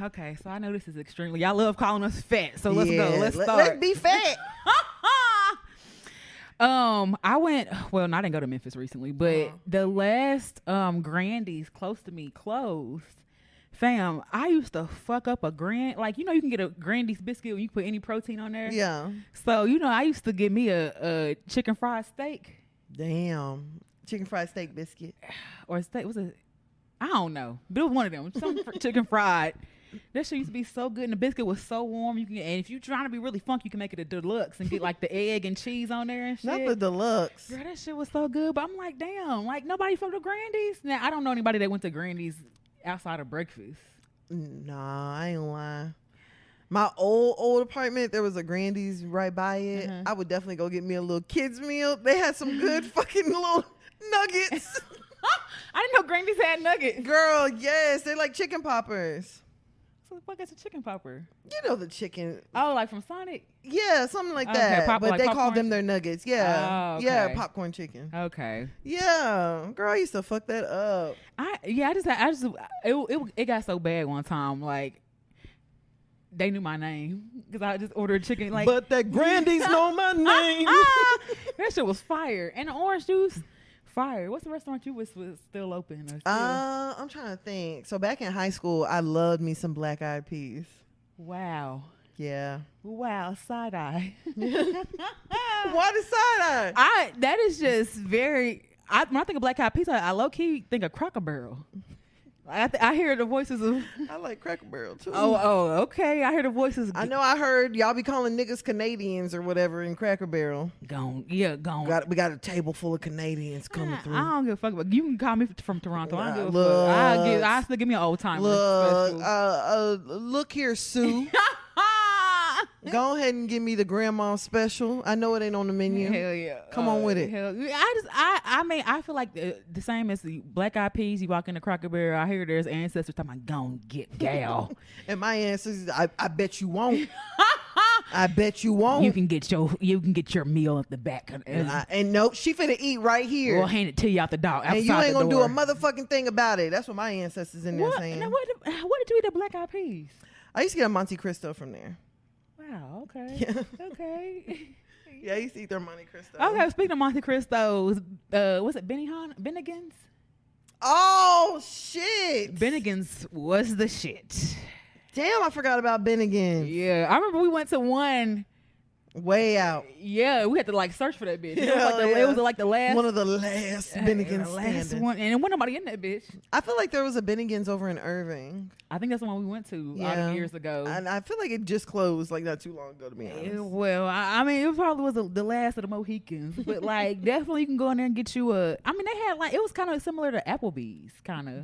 Okay, so I know this is extremely. Y'all love calling us fat, so let's go. Let's start. Let's be fat. I went. Well, I didn't go to Memphis recently, but the last Grandy's close to me closed. Fam, I used to fuck up a Grand. Like, you know, you can get a Grandy's biscuit when you put any protein on there. Yeah. So, you know, I used to get me a chicken fried steak. Damn. Chicken fried steak biscuit. Or steak. Was it? I don't know. But it was one of them. Some chicken fried. That shit used to be so good, and the biscuit was so warm. And if you're trying to be really funky, you can make it a deluxe and get like the egg and cheese on there and shit. Not the deluxe. Girl, that shit was so good. But I'm like, damn, like nobody from the Grandy's. Now I don't know anybody that went to Grandy's outside of breakfast. Nah, I ain't lying. My old apartment, there was a Grandy's right by it. I would definitely go get me a little kids meal. They had some good fucking little nuggets. I didn't know Grandy's had nuggets. Girl, yes, they're like chicken poppers. So the fuck is a chicken popper? You know the chicken. Oh, like from Sonic? Yeah, something like Okay, that. pop- but like they popcorn called them their nuggets. Yeah. Oh, okay. Yeah, popcorn chicken. Okay. Yeah. Girl, I used to fuck that up. It got so bad one time, like they knew my name because I just ordered chicken. Like, but that Grandy's know my name. That shit was fire. And the orange juice, fire. What's the restaurant you was still open? Or still? I'm trying to think. So back in high school, I loved me some black eyed peas. Wow. Yeah. Wow, side eye. Why the side eye? That is just very. When I think of black eyed peas, I low key think of Cracker Barrel. I hear the voices of. I like Cracker Barrel too. Oh, okay. I hear the voices. I know. I heard y'all be calling niggas Canadians or whatever in Cracker Barrel. Gone. We got a table full of Canadians coming through. I don't give a fuck about. You can call me from Toronto. I don't give a fuck. I still give me an old timer. Look here, Sue. Go ahead and give me the grandma special. I know it ain't on the menu. Hell yeah. Come on with it. Hell, I feel like the same as the black eyed peas. You walk into Cracker Barrel, I hear there's ancestors talking about gon' get gal. And my ancestors, I bet you won't. I bet you won't. You can get your meal at the back. And nope, she finna eat right here. We'll hand it to you out the door. And you ain't gonna do a motherfucking thing about it. That's what my ancestors in there saying. Now, what did you eat at Black Eyed Peas? I used to get a Monte Cristo from there. Wow. Okay. Yeah. Okay. Yeah, I used to eat their Monte Cristo. Okay. Speaking of Monte Cristos, was it Bennigan's? Oh shit! Bennigan's was the shit. Damn, I forgot about Bennigan's. Yeah, I remember we went to one. Way out. Yeah, we had to like search for that bitch. It was like the last one of the last Bennigan's standing. One, and wasn't nobody in that bitch. I feel like there was a Bennigan's over in Irving. I think that's the one we went to years ago. And I feel like it just closed like not too long ago, to be honest. Well, I mean, it probably was the last of the Mohicans, but like definitely you can go in there and get you a. I mean, they had like it was kind of similar to Applebee's, kind of.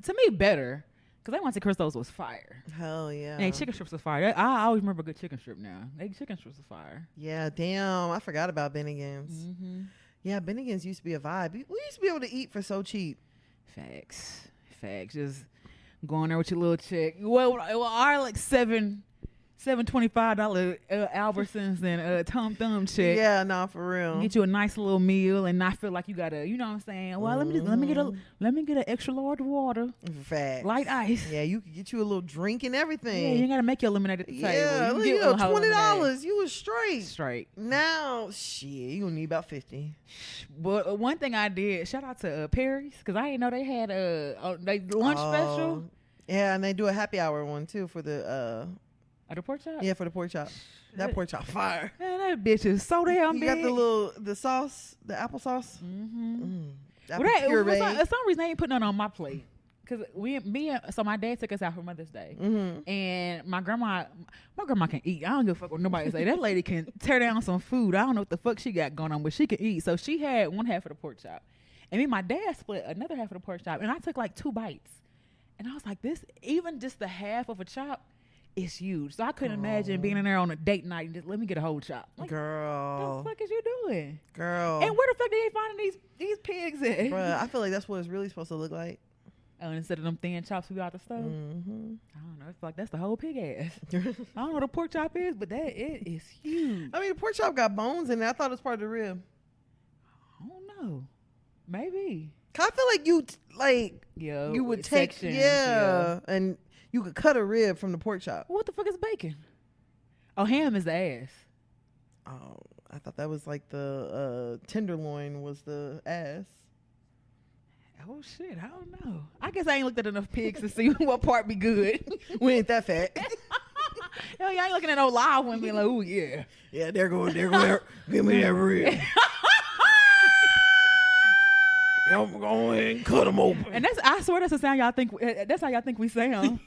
To me, better. Because they Monte Cristos was fire. Hell yeah. And chicken strips was fire. I always remember a good chicken strip now. They chicken strips was fire. Yeah, damn. I forgot about Bennigan's. Mm-hmm. Yeah, Bennigan's used to be a vibe. We used to be able to eat for so cheap. Facts. Just going there with your little check. Well our like $725 Albertsons and Tom Thumb check. Yeah, nah, for real. Get you a nice little meal and not feel like you gotta, you know what I'm saying? Well, let me get an extra large water. Facts. Light ice. Yeah, you could get you a little drink and everything. Yeah, you ain't gotta make your lemonade at the table. Yeah, you get $20. You was straight. Straight. Now, shit, you gonna need about 50. But one thing I did, shout out to Perry's, because I didn't know they had they lunch special. Yeah, and they do a happy hour one too for the At the pork chop? Yeah, for the pork chop. That pork chop fire. Man, that bitch is so damn big. You got the sauce, the applesauce. Mm-hmm. For some reason, they ain't putting that on my plate. Cause so my dad took us out for Mother's Day, and my grandma can eat. I don't give a fuck what nobody say. That lady can tear down some food. I don't know what the fuck she got going on, but she can eat. So she had one half of the pork chop, and me and my dad split another half of the pork chop, and I took like 2 bites, and I was like, this even just the half of a chop. It's huge. So I couldn't imagine being in there on a date night and just let me get a whole chop. Like, girl. what the fuck is you doing? Girl. And where the fuck they ain't finding these pigs at? Bruh, I feel like that's what it's really supposed to look like. Oh, instead of them thin chops we got the stove? Mm-hmm. I don't know. It's like that's the whole pig ass. I don't know what a pork chop is, but it is huge. I mean, the pork chop got bones in it. I thought it was part of the rib. I don't know. Maybe. I feel like you would take, sections, and You could cut a rib from the pork chop. What the fuck is bacon? Oh, ham is the ass. Oh, I thought that was like the tenderloin was the ass. Oh shit, I don't know. I guess I ain't looked at enough pigs to see what part be good. We ain't that fat. Hell, you ain't looking at no live one being like, oh yeah. Yeah, they're going. Give me that rib. I'm going and cut them open. And I swear that's the sound y'all think. That's how y'all think we sound.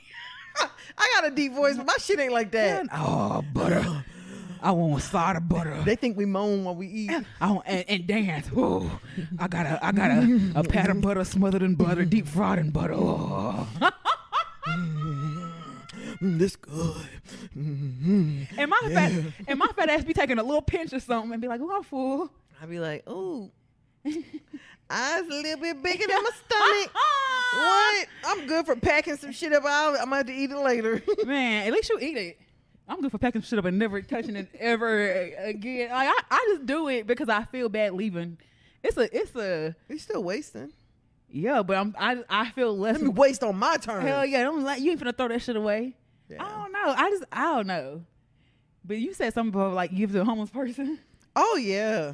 I got a deep voice, but my shit ain't like that. Oh, butter. I want a side of butter. They think we moan while we eat. I want and dance. Oh, I got a pat of butter smothered in butter, deep fried in butter. Oh. This good. And my fat ass be taking a little pinch or something and be like, "Oh, I'm full." I be like, "Ooh, eyes a little bit bigger than my stomach." What? I'm good for packing some shit up. I'm gonna have to eat it later. Man, at least you eat it. I'm good for packing shit up and never touching it ever again. Like I just do it because I feel bad leaving. You're still wasting. Yeah, but I feel less. Let me waste on my turn. Hell yeah, you ain't finna throw that shit away. Yeah. I don't know. I don't know. But you said something about like give to a homeless person. Oh yeah.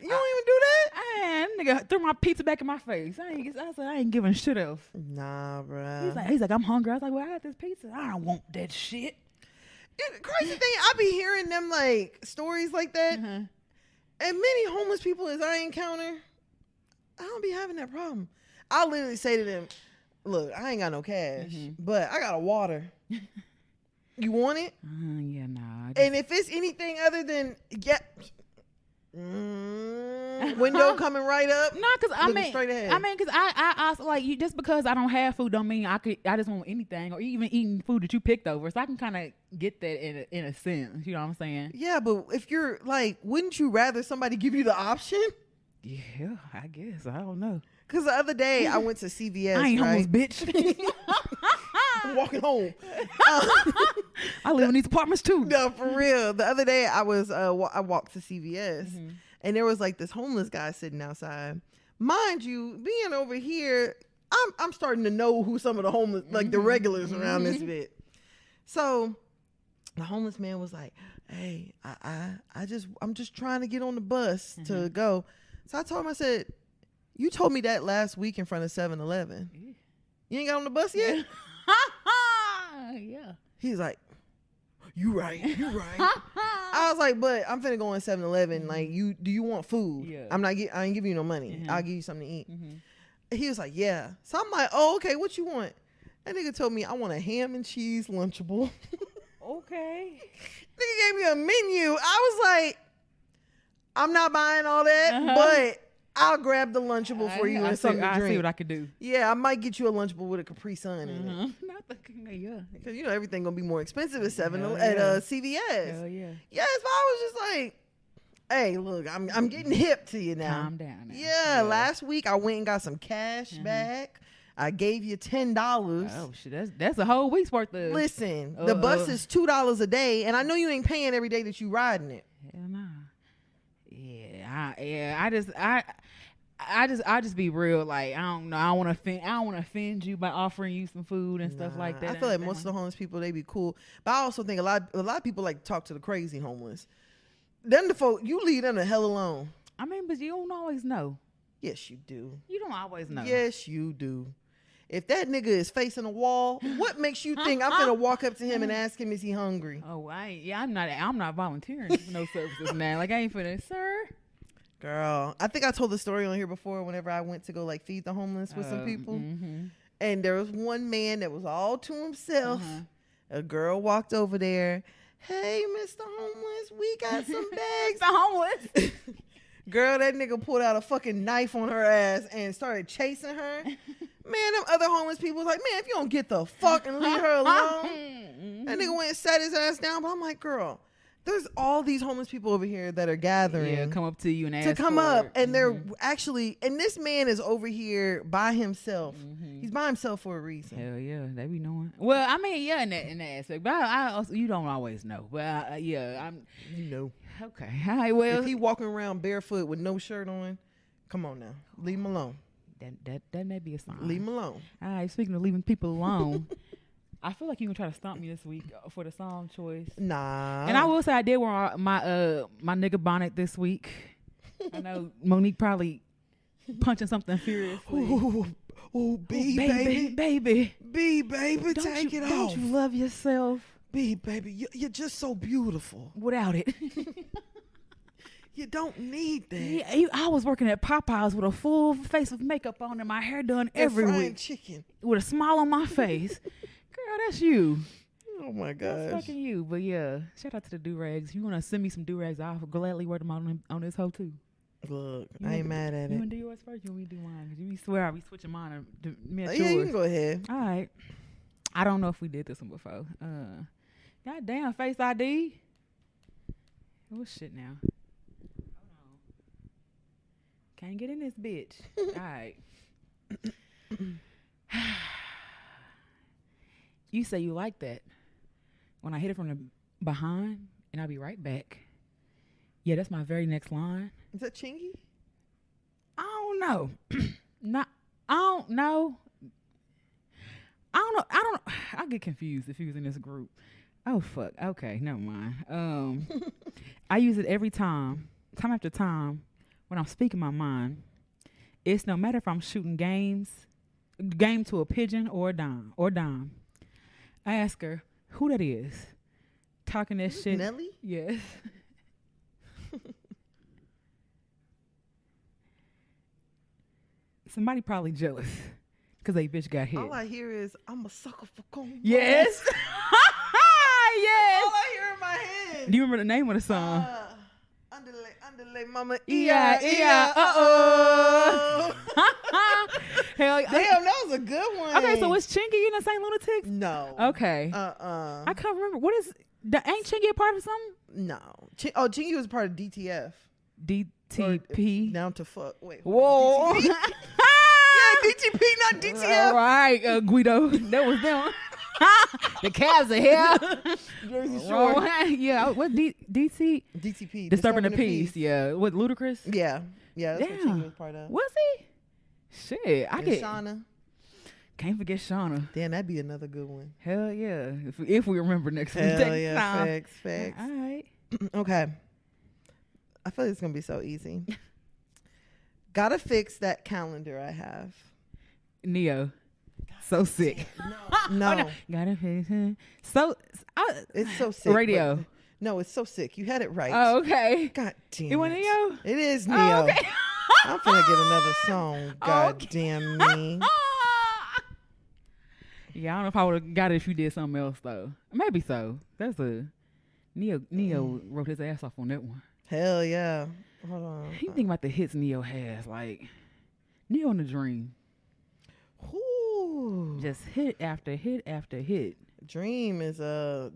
You don't even do that? Nigga threw my pizza back in my face. I said I ain't giving shit else. Nah, bro. He's like, I'm hungry. I was like, well, I got this pizza. I don't want that shit. The crazy thing, I be hearing them like stories like that. Uh-huh. And many homeless people as I encounter, I don't be having that problem. I'll literally say to them, look, I ain't got no cash, but I got a water. You want it? Yeah, nah. And if it's anything other than window coming right up. No, because straight ahead. because I like you. Just because I don't have food, don't mean I just want anything or even eating food that you picked over. So I can kind of get that in a sense. You know what I'm saying? Yeah, but if you're like, wouldn't you rather somebody give you the option? Yeah, I guess. I don't know. Because the other day I went to CVS. I ain't right? homeless, bitch. I'm walking home. I live in these apartments too. No, for real. The other day I was I walked to CVS and there was like this homeless guy sitting outside. Mind you, being over here, I'm starting to know who some of the homeless, like the regulars around this bit. So the homeless man was like, "Hey, I'm just trying to get on the bus to go." So I told him, I said, "You told me that last week in front of 7-Eleven. You ain't got on the bus yet?" Yeah. He's like, you right. I was like, but I'm finna go in 7-Eleven. Like, do you want food? Yeah. I ain't giving you no money. I'll give you something to eat. He was like, yeah. So I'm like, oh, okay, what you want? That nigga told me I want a ham and cheese Lunchable. Okay. Nigga gave me a menu. I was like, I'm not buying all that, but I'll grab the Lunchable for you and something to drink. I see what I could do. Yeah, I might get you a Lunchable with a Capri Sun in it. Not the yeah. Because you know everything gonna be more expensive at CVS. Hell yeah. Yes, but I was just like, hey, look, I'm getting hip to you now. Calm down now. Yeah, last week I went and got some cash back. I gave you $10. Oh shit, that's a whole week's worth of. Listen, the bus is $2 a day, and I know you ain't paying every day that you riding it. Hell nah. Yeah, I just be real. Like I don't know. I don't want to offend you by offering you some food and stuff like that. I feel like most of the homeless people, they be cool, but I also think a lot of people like to talk to the crazy homeless. Them the folk, you leave them the hell alone. I mean, but you don't always know. Yes, you do. You don't always know. Yes, you do. If that nigga is facing a wall, what makes you think I'm gonna walk up to him and ask him, is he hungry? Oh, I'm not volunteering for no services now. Like I ain't finna, sir. Girl, I think I told the story on here before whenever I went to go like feed the homeless with some people. And there was one man that was all to himself. A girl walked over there. Hey, Mr. Homeless, we got some bags. The homeless. Girl, that nigga pulled out a fucking knife on her ass and started chasing her. Man, them other homeless people was like, man, if you don't get the fuck and leave her alone. That nigga went and sat his ass down. But I'm like, girl, there's all these homeless people over here that are gathering. Yeah, come up to you and ask to come up. It. And they're actually, and this man is over here by himself. He's by himself for a reason. Hell yeah, they be knowing. Well, I mean, yeah, in that aspect. But I also, you don't always know. But yeah, you know. Okay. All right, well. If he walking around barefoot with no shirt on, come on now. Leave him alone. That may be a sign. Leave him alone. All right, speaking of leaving people alone, I feel like you can try to stomp me this week for the song choice. Nah. And I will say I did wear my nigga bonnet this week. I know Monique probably punching something furiously. Ooh, baby. B, baby, take it off. Don't you love yourself? B, baby, you're just so beautiful. Without it. You don't need that. Yeah, I was working at Popeyes with a full face of makeup on and my hair done every week. Chicken. With a smile on my face. Girl, that's you. Oh, my gosh. That's fucking you. But, yeah, shout out to the do-rags. If you want to send me some do-rags, I'll gladly wear them on this hoe, too. Look, I ain't mad at it. You want to do yours first? You want me to do mine? Because you swear I'll be switching mine to match Yeah, yours. you can go ahead. All right. I don't know if we did this one before. God damn, Face ID. What shit now? Can't get in this bitch. All right. You say you like that. When I hit it from the behind, and I'll be right back. Yeah, that's my very next line. Is that Chingy? I don't know. I don't know. I get confused if he was in this group. Oh, fuck. Okay, never mind. I use it every time after time, when I'm speaking my mind. It's no matter if I'm shooting game to a pigeon or a dime. I ask her who that is. Talking that shit. Nelly? Yes. Somebody probably jealous because they bitch got hit. All I hear is, I'm a sucker for corn. Yes. Yes. All I hear in my head. Do you remember the name of the song? Underlay, mama. Yeah. Hell, damn, that was a good one. Okay, so was Chingy in the St. Lunatics? No. Okay. I can't remember. What is... Ain't Chingy a part of something? No. Chingy was part of DTF. DTP? Down to fuck. Wait. Whoa. DTP? Yeah, DTP, not DTF. All right, Guido. That was them. The Cavs are here. Jersey Shore. Yeah, what DTP? Disturbing the Peace. Yeah. What, Ludacris? Yeah. Yeah, that's what Chingy was part of. Was he? Shit. Shauna. Can't forget Shauna. Damn, that'd be another good one. Hell yeah. If we remember next week. Hell yeah. Facts. All right. Okay. I feel like it's going to be so easy. Gotta fix that calendar I have. Neo. So sick. No. Oh, no. Gotta fix it. So. It's so sick. Radio. No, it's so sick. You had it right. Oh, okay. God damn it. It was Neo? It is Neo. Oh, okay. I'm finna get another song. God damn me. Yeah, I don't know if I would have got it if you did something else though. Maybe so. That's a Neo wrote his ass off on that one. Hell yeah. Hold on. You think about the hits Neo has, like Neo in the Dream. Ooh. Just hit after hit after hit. Dream is a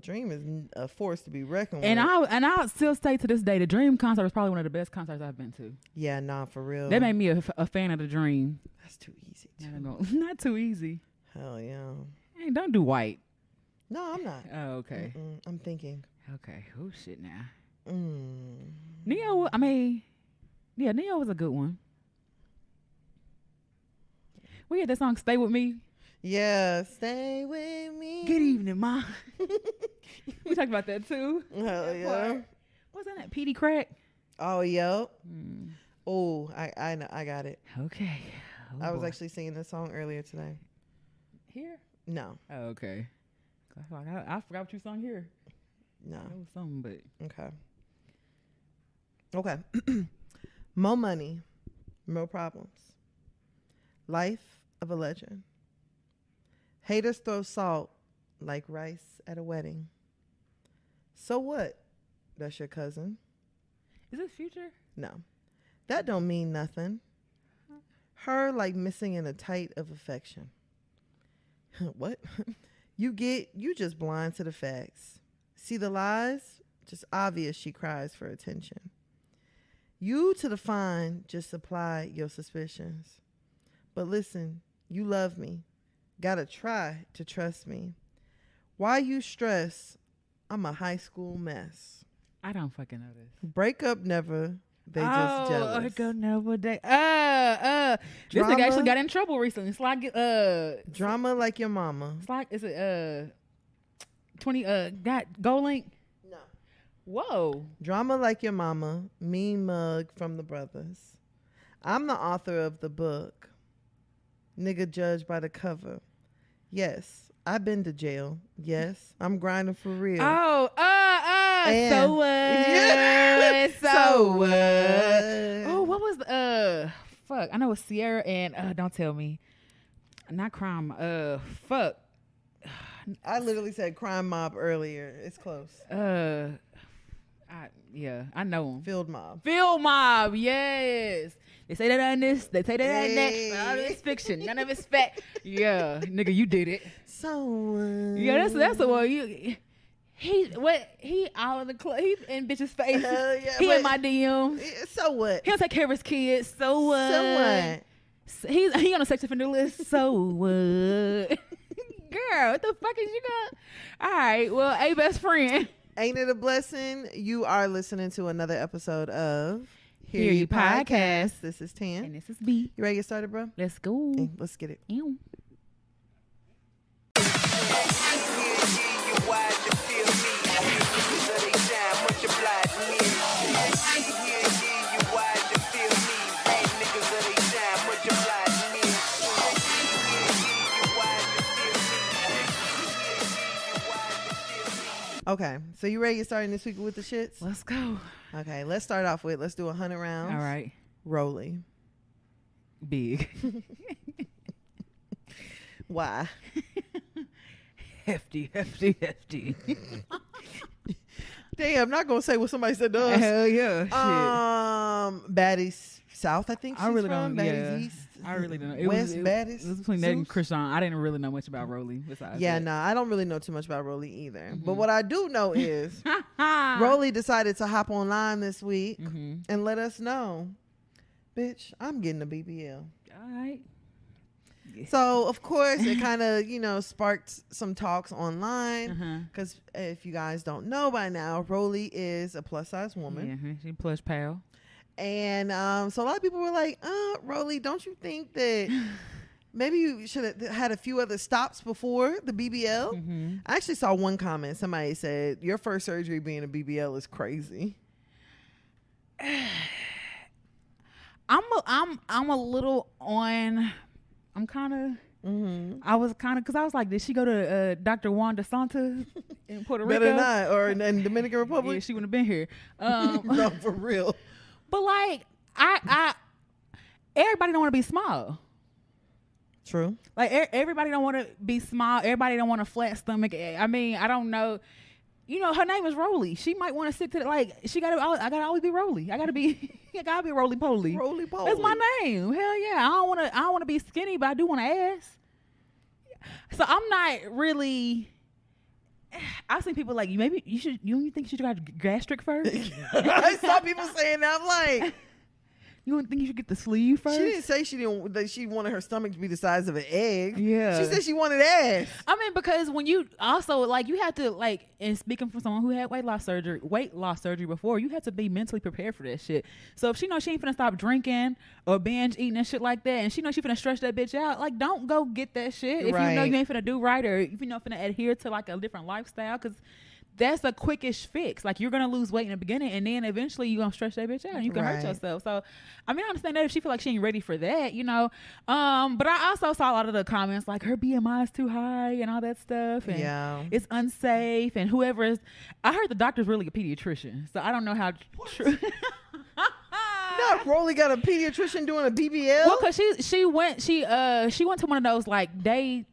force to be reckoned with. And I'll still say to this day, the Dream concert was probably one of the best concerts I've been to. Yeah, nah, for real. That made me a fan of the Dream. That's too easy. Not too easy. Hell yeah. Hey, don't do White. No, I'm not. Oh, okay. I'm thinking. Okay. Oh shit now. Neo. Neo was a good one. We had that song "Stay With Me." Yeah, stay with me. Good evening, Ma. We talked about that too. Hell yeah. Wasn't that Petey Crack? Oh, yep. Oh, I got it. Okay. I was actually singing this song earlier today. Here? No. Oh, okay. I forgot what you sung here. No. It was something, but okay. More money, more problems. Life of a legend. Haters throw salt like rice at a wedding. So what? That's your cousin. Is this Future? No. That don't mean nothing. Her like missing in a tight of affection. What? You just blind to the facts. See the lies? Just obvious she cries for attention. You to the fine just supply your suspicions. But listen, you love me. Gotta try to trust me. Why you stress? I'm a high school mess. I don't fucking know this. Break up never. They just jealous. This nigga actually got in trouble recently. It's like Drama like your mama. It's like, is it 20 got Gold Link? No. Whoa. Drama like your mama. Mean mug from the brothers. I'm the author of the book. Nigga judged by the cover. Yes, I've been to jail. Yes, I'm grinding for real. So what? Yeah. So what? Oh, what was fuck? I know it's Sierra and don't tell me. Not Crime. Fuck. I literally said Crime Mob earlier. It's close. I know him. Field Mob. Yes. They say that on this. They say that on that. All of it's fiction. None of it's fact. Yeah, nigga, you did it. So yeah, that's the one you. He out in the club. He in bitches' face. Yeah, he in my DM. So what? He don't take care of his kids. So what? So what? He on a sex offender list. So what? Girl, what the fuck is you got? All right. Well, hey, best friend. Ain't it a blessing? You are listening to another episode of hearyepodcast. This is Tan. And this is B. You ready to get started, bro? Let's go. Hey, let's get it. Ew. Okay, so you ready to get started this week with the shits? Let's go. Okay, let's start off with, let's do 100 rounds. All right. Rolly. Big. Why? Hefty. Damn, I'm not going to say what somebody said to us. Hell yeah. Baddies South, I think she's I really from. don't. Baddies East. I really don't know. It was between that and Krishan. I didn't really know much about Rolly besides that. I don't really know too much about Rolly either. Mm-hmm. But what I do know is Rolly decided to hop online this week and let us know, bitch, I'm getting a BBL. All right. Yeah. So, of course, it kind of, sparked some talks online because if you guys don't know by now, Rolly is a plus-size woman. Yeah, she plush pal. And so a lot of people were like, Rolly, don't you think that maybe you should have had a few other stops before the BBL? I actually saw one comment. Somebody said, your first surgery being a BBL is crazy. I'm a little on. I'm kind of. I was kind of, because I was like, did she go to Dr. Wanda Santa in Puerto Rico? Better not, or in Dominican Republic. Yeah, she wouldn't have been here. No, for real. But like, I everybody don't want to be small. True. Like everybody don't want to be small. Everybody don't want a flat stomach. I mean, I don't know. Her name is Rolly. She might want to stick to it. Like I gotta always be Rolly. I gotta be Roly Poly. Roly Poly. That's my name. Hell yeah. I don't want to be skinny, but I do want to ass. So I'm not really. I've seen people like, you think you should got gastric first? I saw people saying that. I'm like, you don't think you should get the sleeve first? She didn't say she wanted her stomach to be the size of an egg. Yeah. She said she wanted ass. I mean, because when you also you have to and speaking from someone who had weight loss surgery before, you have to be mentally prepared for that shit. So if she knows she ain't finna stop drinking or binge eating and shit like that, and she knows she finna stretch that bitch out, don't go get that shit if you know you ain't finna do right, or if you know finna adhere to a different lifestyle, because that's a quickish fix. You're gonna lose weight in the beginning, and then eventually you're gonna stretch that bitch out and you can hurt yourself. So I mean, I understand that if she feel like she ain't ready for that, but I also saw a lot of the comments like her BMI is too high and all that stuff, and it's unsafe, and I heard the doctor's really a pediatrician, so I don't know how true. Not Rolly got a pediatrician doing a BBL. Well, cause she went to one of those day.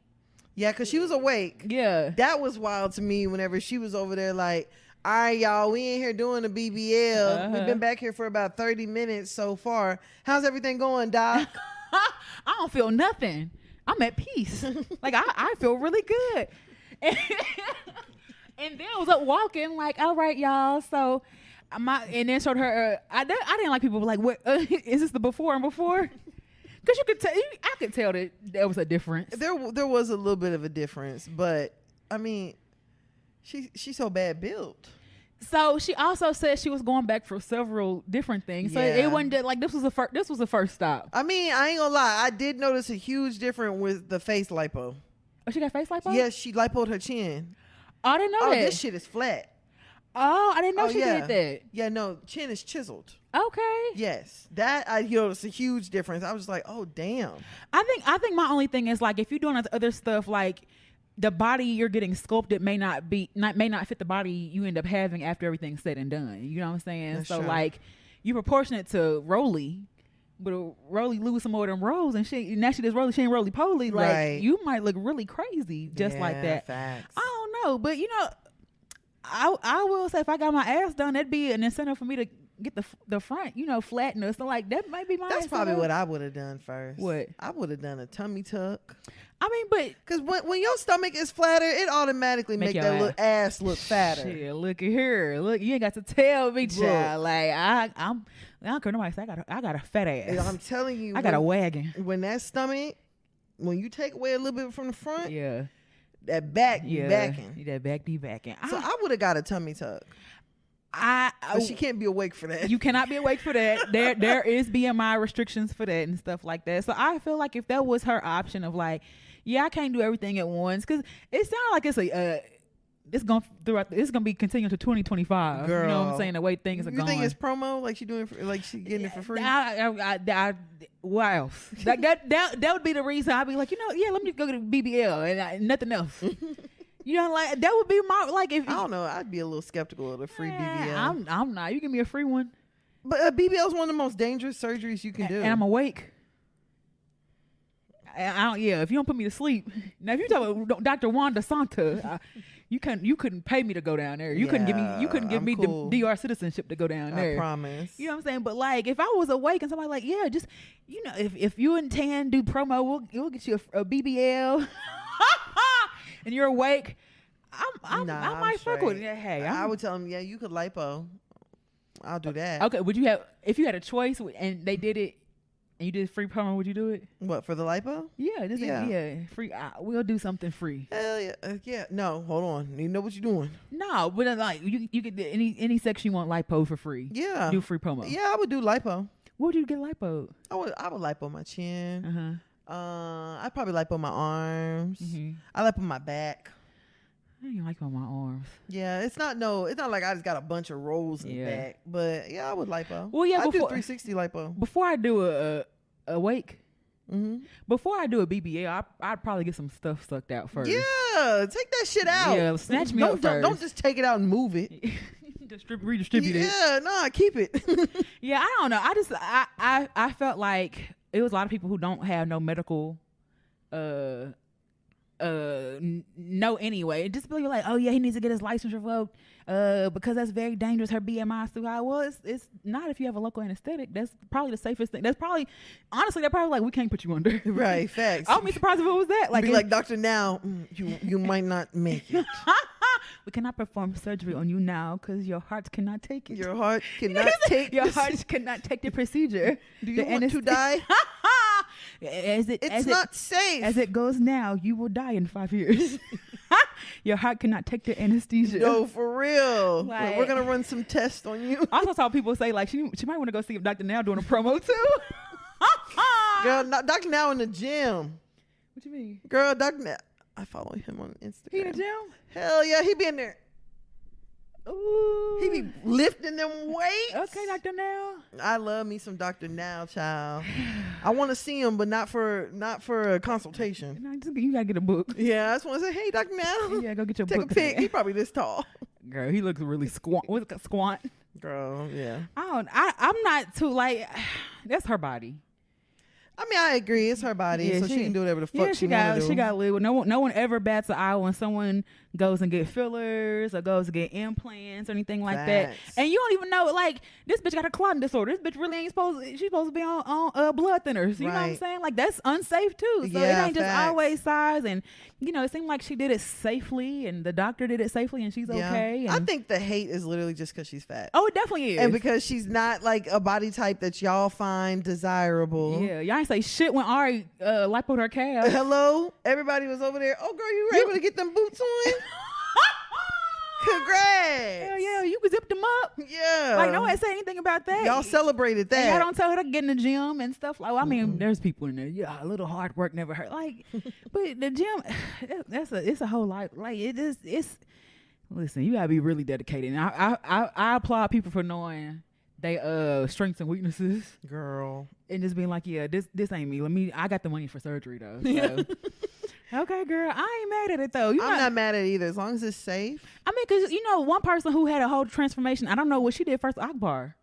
Yeah, because she was awake. Yeah. That was wild to me whenever she was over there like, all right, y'all, we in here doing a BBL. We've been back here for about 30 minutes so far. How's everything going, Doc? I don't feel nothing. I'm at peace. I feel really good. And then I was up walking all right, y'all. So, and then showed her, I didn't like people like, what, is this the before and before? Because you could tell, I could tell that there was a difference. There was a little bit of a difference, but I mean, she's so bad built. So she also said she was going back for several different things. So it wasn't that, like, this was the first stop. I mean, I ain't gonna lie. I did notice a huge difference with the face lipo. Oh, she got face lipo? Yes, she lipoed her chin. Oh, I didn't know that. Oh, this shit is flat. Oh, I didn't know she did that. Yeah, no, chin is chiseled. Okay. Yes, that I noticed a huge difference. I was like, oh damn. I think my only thing is, like, if you're doing other stuff, like, the body you're getting sculpted may not fit the body you end up having after everything's said and done. You know what I'm saying? That's so true. Like, you proportionate to Rolly, but Rolly lose some more of them rolls, and now she does Rolly, she ain't roly poly. Like, right. You might look really crazy just like that. Facts. I don't know, but I will say, if I got my ass done, that'd be an incentive for me to get the front, flatten. So like, that might be my. That's probably what I would have done first. What? I would have done a tummy tuck. I mean, but because when your stomach is flatter, it automatically make that ass look fatter. Shit, look at here. Look, you ain't got to tell me, child. Like, I don't care nobody say I got a fat ass. I'm telling you, I got a wagon. When that stomach, when you take away a little bit from the front, yeah, that back be backing. That back be backing. So I would have got a tummy tuck. But she can't be awake for that. You cannot be awake for that. There is BMI restrictions for that and stuff like that. So I feel like if that was her option of like, yeah, I can't do everything at once, because it sounds like it's gonna be continuing to 2025. Girl, you know what I'm saying? The way things are going. You think it's promo? Like she getting it for free? What else? that would be the reason I'd be like, let me go get a BBL and nothing else. Like that would be my, like, if I don't know, I'd be a little skeptical of the free BBL. I'm not. You give me a free one. But a BBL is one of the most dangerous surgeries you can do. And I'm awake. If you don't put me to sleep. Now, if you talk about Dr. Wanda Santa, you couldn't pay me to go down there. You couldn't give me cool. the DR citizenship to go down there. I promise. You know what I'm saying? But like, if I was awake and somebody like, just if you and Tan do promo, we'll get you a BBL. And you're awake, I might fuck with it. Hey, I would tell them, you could lipo. I'll do that. Okay, if you had a choice and they did it and you did free promo, would you do it? What, for the lipo? Yeah, free. We'll do something free. Hell yeah, yeah. No, hold on. You know what you're doing? No, but like you get any section you want lipo for free. Yeah, do free promo. Yeah, I would do lipo. What would you get lipo? I would lipo my chin. I'd probably lipo my arms. Mm-hmm. I lipo my back. I ain't lipo my arms. Yeah, it's not like I just got a bunch of rolls in the back. But I would lipo. Well, yeah, I do 360 lipo. Before I do a wake. Mm-hmm. Before I do a BBL, I'd probably get some stuff sucked out first. Yeah, take that shit out. Yeah, snatch me up first. Don't just take it out and move it. Redistribute it. Yeah, no, keep it. Yeah, I don't know. I felt like it was a lot of people who don't have no medical know anyway. Just be like, oh yeah, he needs to get his license revoked because that's very dangerous. Her BMI is too high. Well, it's not if you have a local anesthetic. That's probably the safest thing. That's probably, honestly, they're probably like, we can't put you under. Right, facts. I wouldn't be surprised if it was that. Like, be like, doctor, now you might not make it. We cannot perform surgery on you now because your heart cannot take it. Your heart cannot take your heart cannot take the procedure. Do you want to die? It's not safe. As it goes now, you will die in 5 years. Your heart cannot take the anesthesia. No, for real. Like, we're gonna run some tests on you. I also saw people say like she might want to go see if Dr. Now doing a promo too. Girl, Dr. Now in the gym. What you mean? Girl, Dr. Now, I follow him on Instagram. He in the gym? Hell yeah, he be in there. Ooh. He be lifting them weights. Okay, Dr. Now. I love me some Dr. Now, child. I want to see him, but not for a consultation. No, you gotta get a book. Yeah, I just want to say, hey, Dr. Now. Yeah, go get your book. Take a pic. He probably this tall. Girl, he looks really squat. What's it, squat? Girl, yeah. I'm not too like. That's her body. I mean, I agree. It's her body, so she can do whatever the fuck she wants to do. She got live. No one ever bats an eye when someone goes and get fillers or goes to get implants or anything like that. And you don't even know, like, this bitch got a clotting disorder. This bitch really ain't she's supposed to be on blood thinners. You know what I'm saying? Like, that's unsafe too. So it ain't just always size. And, it seemed like she did it safely and the doctor did it safely and she's okay. And I think the hate is literally just because she's fat. Oh, it definitely is. And because she's not like a body type that y'all find desirable. Yeah, y'all ain't say shit when Ari lipoed her calf. Hello? Everybody was over there. Oh, girl, you were able to get them boots on? Congrats. Hell yeah, you could zip them up. Yeah. Like, no one said anything about that. Y'all celebrated that. And y'all don't tell her to get in the gym and stuff. Like, well, I mean, there's people in there. Yeah, a little hard work never hurt. Like, but the gym, it's a whole life. Like, it's. Listen, you gotta be really dedicated. And I applaud people for knowing they strengths and weaknesses. Girl. And just being like, yeah, this ain't me. I got the money for surgery though. So. Okay, girl, I ain't mad at it though. I'm not mad at it either, as long as it's safe. I mean, because one person who had a whole transformation. I don't know what she did first. Akbar.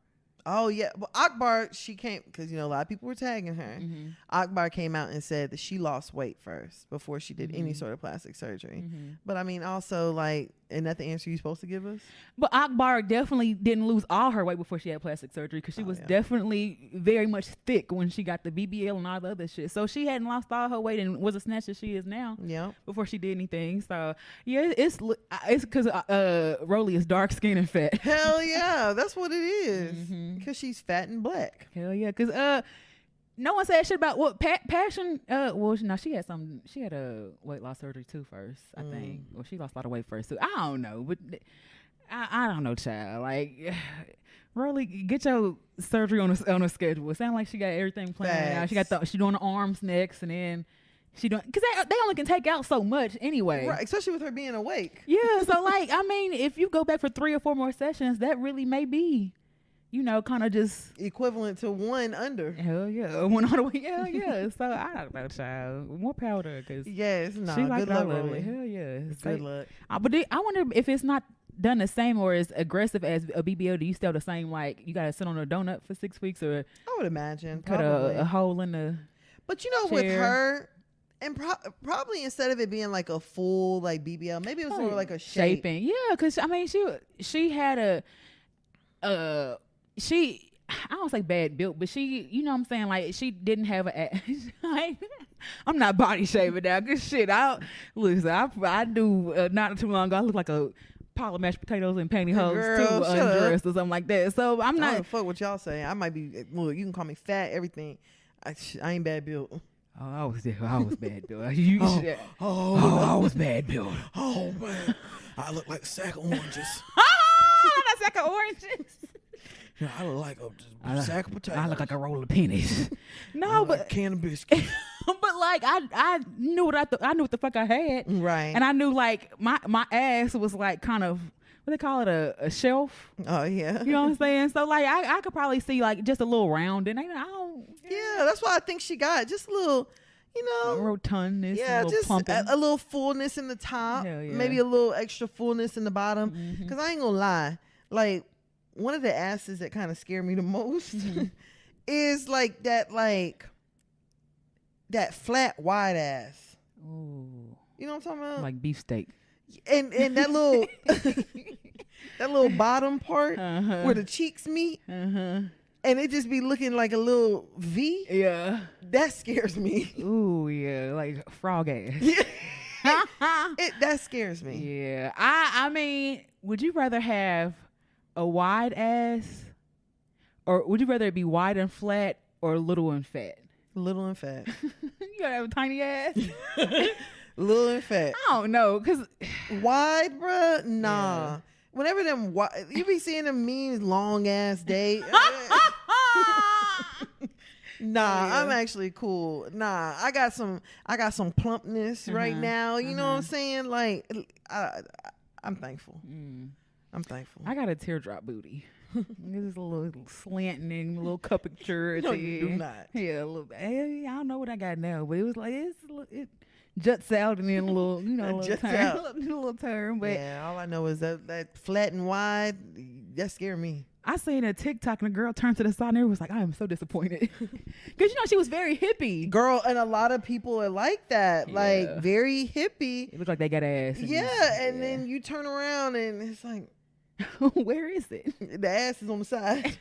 Oh yeah, well Akbar, she came because a lot of people were tagging her. Mm-hmm. Akbar came out and said that she lost weight first before she did any sort of plastic surgery. Mm-hmm. But I mean, also like, isn't that the answer you're supposed to give us? But Akbar definitely didn't lose all her weight before she had plastic surgery because she was definitely very much thick when she got the BBL and all the other shit. So she hadn't lost all her weight and was a snatch as she is now. Yeah. Before she did anything. So yeah, it's because Rolly is dark skinned and fat. Hell yeah, that's what it is. Because she's fat and black. Hell yeah, because no one said shit about what Passion. Well, no, she had a weight loss surgery too first. I think. Well, she lost a lot of weight first too. I don't know, but I don't know, child. Like, really, get your surgery on a schedule. It sounds like she got everything planned out. She doing the arms next, and then she doing because they only can take out so much anyway. Right, especially with her being awake. Yeah, so like, I mean, if you go back for 3 or 4 more sessions, that really may be. Kind of just equivalent to one under. Hell yeah, one on the way. Hell yeah. So I don't know, child. More power to her, cause yes, no. She like good luck, Rolly. Hell yeah. Good luck. But I wonder if it's not done the same or as aggressive as a BBL. Do you still the same? Like you gotta sit on a donut for 6 weeks, or I would imagine cut a hole in the. But with her. And probably instead of it being like a full like BBL, maybe it was more like a shaping. Yeah, because I mean she had I don't say bad built, but she, what I'm saying, like she didn't have I'm not body shaming now. Good shit. I do not too long ago. I look like a pile of mashed potatoes and pantyhose too, undressed or something like that. So I'm not. I don't fuck what y'all say. I might be. Look, you can call me fat, everything. I ain't bad built. Oh, I was bad built. I was bad built. Oh man, I look like a sack of oranges. A sack of oranges. Yeah, I look like a sack of potatoes. I look like a roll of pennies. No, but like a can of biscuits. But like I knew I knew what the fuck I had. Right. And I knew like my ass was like kind of what they call it, a shelf. Oh yeah. You know what I'm saying? So like I could probably see like just a little round and yeah, that's why I think she got just a little, rotundness, just plumping. a little fullness in the top, maybe a little extra fullness in the bottom. Because I ain't gonna lie, like one of the asses that kind of scare me the most is like that flat wide ass. Ooh. You know what I'm talking about? Like beefsteak. And that little that little bottom part where the cheeks meet. And it just be looking like a little V. Yeah. That scares me. Ooh, yeah. Like frog ass. Yeah. That scares me. Yeah. I mean, would you rather have a wide ass, or would you rather it be wide and flat or little and fat? Little and fat. You gotta have a tiny ass. Little and fat. I don't know, cause wide, bruh. Nah. Yeah. Whenever you be seeing them memes, long ass day. Nah, yeah. I'm actually cool. Nah, I got some plumpness right now. You know what I'm saying? Like, I'm thankful. I'm thankful. I got a teardrop booty. It's a little slanting, a little cupature. No, you do not. Yeah, a little. I don't know what I got now, but it was like it juts out and then a little, a little turn, a little turn. But yeah, all I know is that flat and wide. That scared me. I seen a TikTok and a girl turned to the side and it was like, I am so disappointed. Because, she was very hippie. Girl, and a lot of people are like that. Yeah. Like, very hippie. It looked like they got ass. Yeah, and then you turn around and it's like. Where is it? The ass is on the side.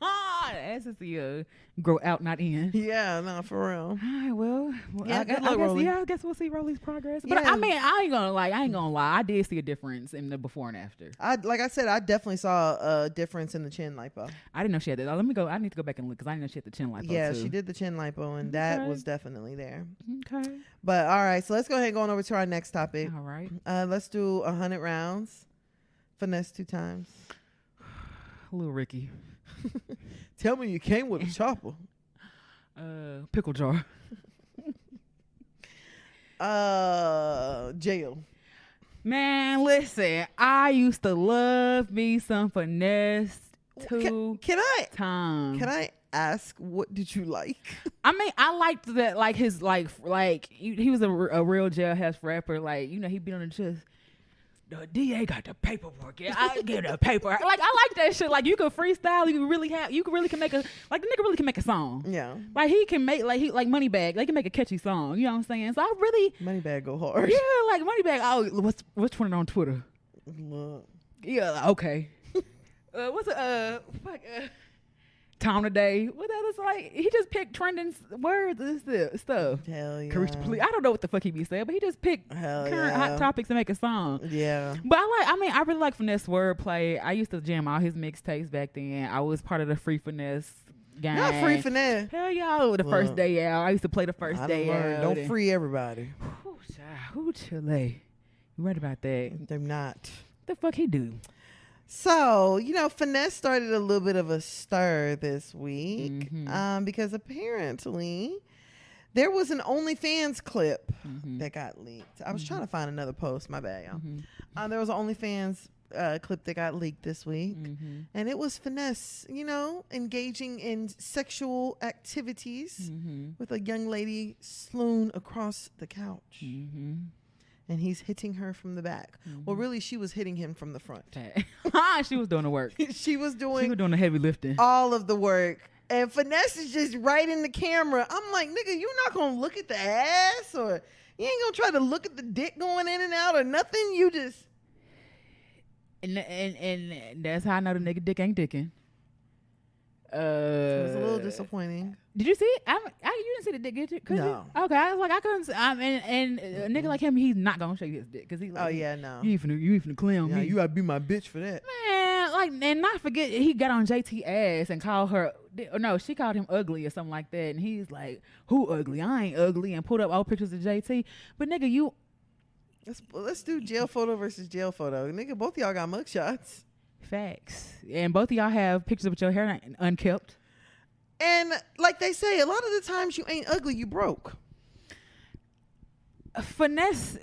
The ass is the grow out, not in. Yeah, no, for real. All right, well yeah, I guess we'll see Rolly's progress. But yeah. I mean, I ain't gonna lie. I did see a difference in the before and after. Like I said, I definitely saw a difference in the chin lipo. I didn't know she had that. I need to go back and look because I didn't know she had the chin lipo. Yeah, too. She did the chin lipo, and that was definitely there. Okay. But all right, so let's go ahead and go on over to our next topic. All right. Let's do 100 rounds. finesse 2 times? Little Ricky. Tell me you came with a chopper. Pickle jar. Jail. Man, listen. I used to love me some finesse Can I ask, what did you like? I mean, I liked that, like his he was a real jailhouse rapper. Like, you know, he be on the chest. The DA got the paperwork. Yeah, I get the paper. Like, I like that shit. Like, you could freestyle. You really can make the nigga really can make a song. Yeah. Like, he can make, like Moneybag. They can make a catchy song. You know what I'm saying? So I really. Moneybag go hard. Yeah, like Moneybag. Oh, what's trending on Twitter? Look. Yeah, okay. Time today. What that is like? He just picked trending words and stuff. Hell yeah. I don't know what the fuck he be saying, but he just picked current hot topics to make a song. Yeah. But I really like finesse wordplay. I used to jam all his mixtapes back then. I was part of the Free Finesse gang. Not Free Finesse. Hell yeah. The first day out. I used to play the first day out. Don't free everybody. Who Chile? You right about that. They're not. What the fuck he do? So, you know, finesse started a little bit of a stir this week because apparently there was an OnlyFans clip that got leaked. I was trying to find another post. My bad, y'all. There was an OnlyFans clip that got leaked this week. And it was finesse, you know, engaging in sexual activities with a young lady swoon across the couch. And he's hitting her from the back. Well, really, she was hitting him from the front. She was doing the work. She was doing the heavy lifting. All of the work. And finesse is just right in the camera. I'm like, nigga, you're not going to look at the ass, or you ain't going to try to look at the dick going in and out or nothing. You just. And that's how I know the nigga dick ain't dicking. It was a little disappointing. Did you see it? You didn't see the dick, did you? No. Okay, I was like, I couldn't. And a nigga like him, he's not gonna show you his dick because he's like, oh yeah, no. You ain't finna clown me. You gotta be my bitch for that. Man, like, and not forget, he got on JT ass and called her. No, she called him ugly or something like that, and he's like, "Who ugly? I ain't ugly." And pulled up all pictures of JT. But nigga, you. Let's do jail photo versus jail photo. Nigga, both of y'all got mugshots. Facts. And both of y'all have pictures with your hair unkept. And like they say, a lot of the times you ain't ugly, you broke. Finesse.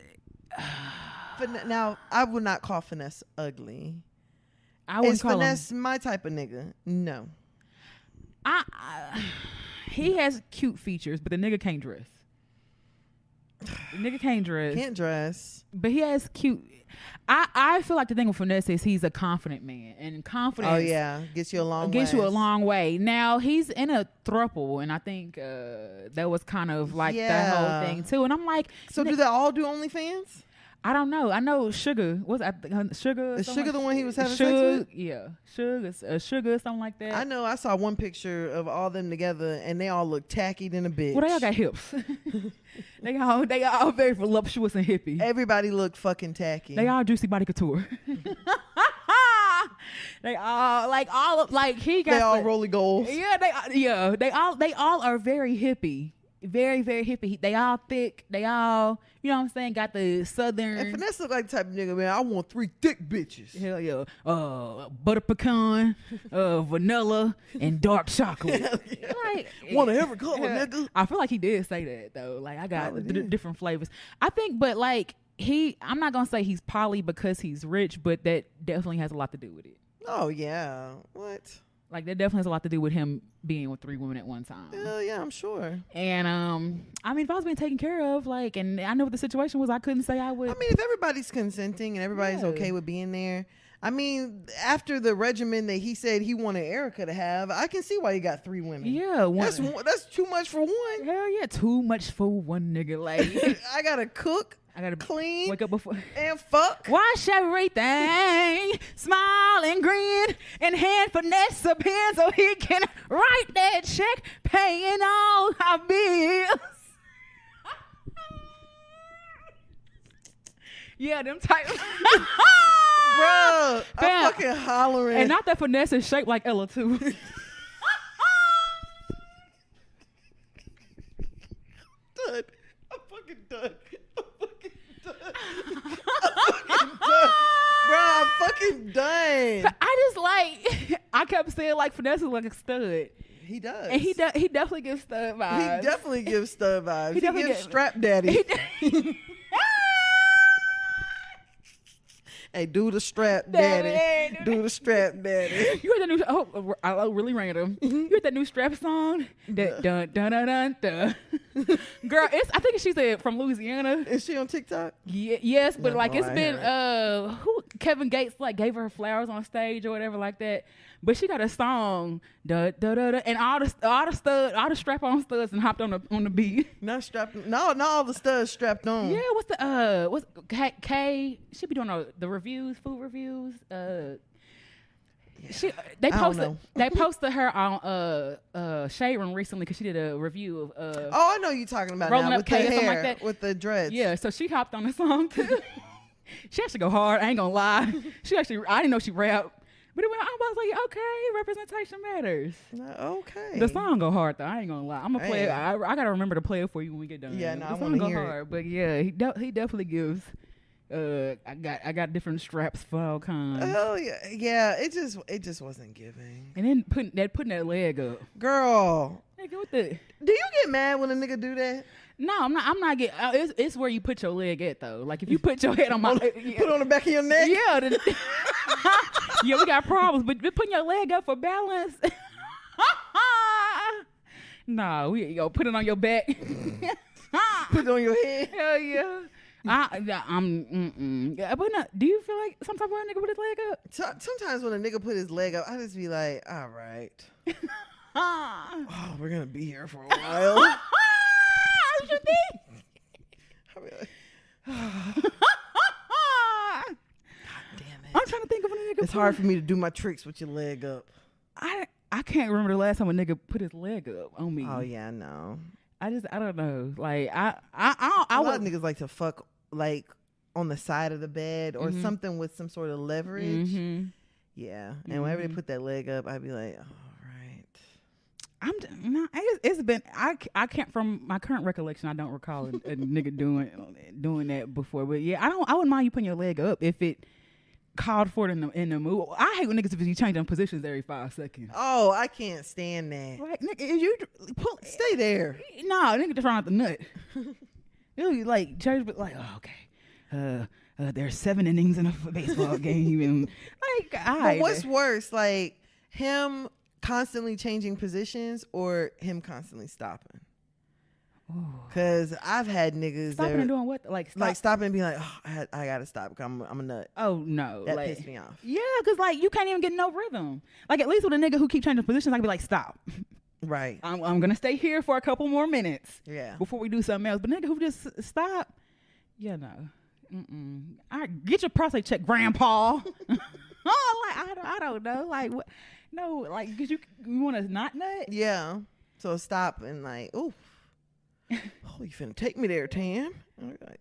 Now, I would not call finesse ugly. I wouldn't call finesse my type of nigga? No. He has cute features, but the nigga can't dress. The nigga can't dress. Can't dress. But he has cute. I feel like the thing with finesse is he's a confident man, and confidence. Oh yeah, gets you a long way. Now he's in a throuple, and I think that was kind of like the whole thing too. And I'm like, so do they all do OnlyFans? I don't know. I know Sugar. Sugar? Is Sugar the one he was having sex with? Yeah, Sugar, something like that. I know. I saw one picture of all them together, and they all look tacky than a bitch. Well, they all got hips. they all very voluptuous and hippie. Everybody looked fucking tacky. They all Juicy Body Couture. They all he got. They all Rolly Goals. Yeah, they all are very hippie. Very, very hippie. They all thick. They all, you know what I'm saying, got the southern. And finesse look like the type of nigga, man, I want 3 thick bitches. Hell yeah. Butter pecan, vanilla, and dark chocolate. Yeah. Like, want of every color, nigga. I feel like he did say that though. Like, I got different flavors. I think, but like I'm not gonna say he's poly because he's rich, but that definitely has a lot to do with it. Oh yeah. What? Like, that definitely has a lot to do with him being with 3 women at one time. Yeah, I'm sure. And I mean, if I was being taken care of, like, and I know what the situation was, I couldn't say I would. I mean, if everybody's consenting and everybody's okay with being there, I mean, after the regimen that he said he wanted Erica to have, I can see why he got 3 women. Yeah, that's too much for one. Hell yeah, too much for one nigga. Like, I gotta cook. I gotta clean, wake up before and fuck. Wash everything, smile and grin, and hand finesse a pen so he can write that check, paying all our bills. Yeah, them type. Bro, I'm fucking hollering. And not that finesse is shaped like Ella too. Done. I'm fucking done. Bro, I'm fucking fucking done. I just like, I kept saying like Finesse is like a stud. He does. And he definitely gives stud vibes. He definitely gives stud vibes. He gives strap daddy. Hey, do the strap daddy. Do the strap daddy. You heard that new? Oh, I really random. You heard that new strap song? Dun dun dun dun dun. Girl, I think she's from Louisiana. Is she on TikTok? Yes, but like it's been Kevin Gates like gave her flowers on stage or whatever like that. But she got a song, da da da da, and all the strap-on studs and hopped on the beat. Not strapped. No, not all the studs strapped on. Yeah, what's K? She be doing the reviews, food reviews. They posted her on Shade Room recently because she did a review of I know you talking about Rolling now, Up with K the or something hair, like that. with the dreads. Yeah, so she hopped on the song too. She actually go hard. I ain't gonna lie. I didn't know she rapped. But I was like, okay, representation matters. Okay. The song go hard though. I ain't gonna lie. I'm gonna play it. I gotta remember to play it for you when we get done. Yeah, no, the I song go hear hard. it. But yeah, he definitely gives. I got different straps for all kinds. Oh yeah. It just wasn't giving. And then putting that leg up. Girl. Nigga, what the? Do you get mad when a nigga do that? No, I'm not getting. It's where you put your leg at though. Like if you put your head on my, put it on the back of your neck. Yeah. Yeah, we got problems, but putting your leg up for balance. No, we put it on your back. Put it on your head. Hell yeah. But no, do you feel like sometimes when a nigga put his leg up? Sometimes when a nigga put his leg up, I just be like, all right. We're gonna be here for a while. What you think? I'll be like, I'm trying to think of when a nigga. It's hard for me to do my tricks with your leg up. I can't remember the last time a nigga put his leg up on me. Oh yeah, I know. I don't know. Like a lot of niggas like to fuck like on the side of the bed or something with some sort of leverage. Mm-hmm. Yeah, and whenever they put that leg up, I'd be like, all right. It's been I can't, from my current recollection, I don't recall a nigga doing that before. But yeah, I wouldn't mind you putting your leg up if it called for it in the move. I hate when niggas if you change them positions every 5 seconds. Oh, I can't stand that. Like nigga, if you stay there. No, nigga just run out the nut. You like change, but like, oh, okay. There's 7 innings in a baseball game, and like, but what's worse, like him constantly changing positions or him constantly stopping? Because I've had niggas stopping and doing what, like stopping and being like, oh, I gotta stop because I'm a nut. Oh no, that pissed me off. Yeah, because like you can't even get no rhythm. Like at least with a nigga who keep changing positions, I can be like, stop. Right. I'm gonna stay here for a couple more minutes. Yeah. Before we do something else, but nigga who just stop, yeah, no. I get your prostate checked, grandpa. Oh, like I don't know, like what? No, like because you want to not nut. Yeah. So stop and like, oof. Oh, you finna take me there, Tam? But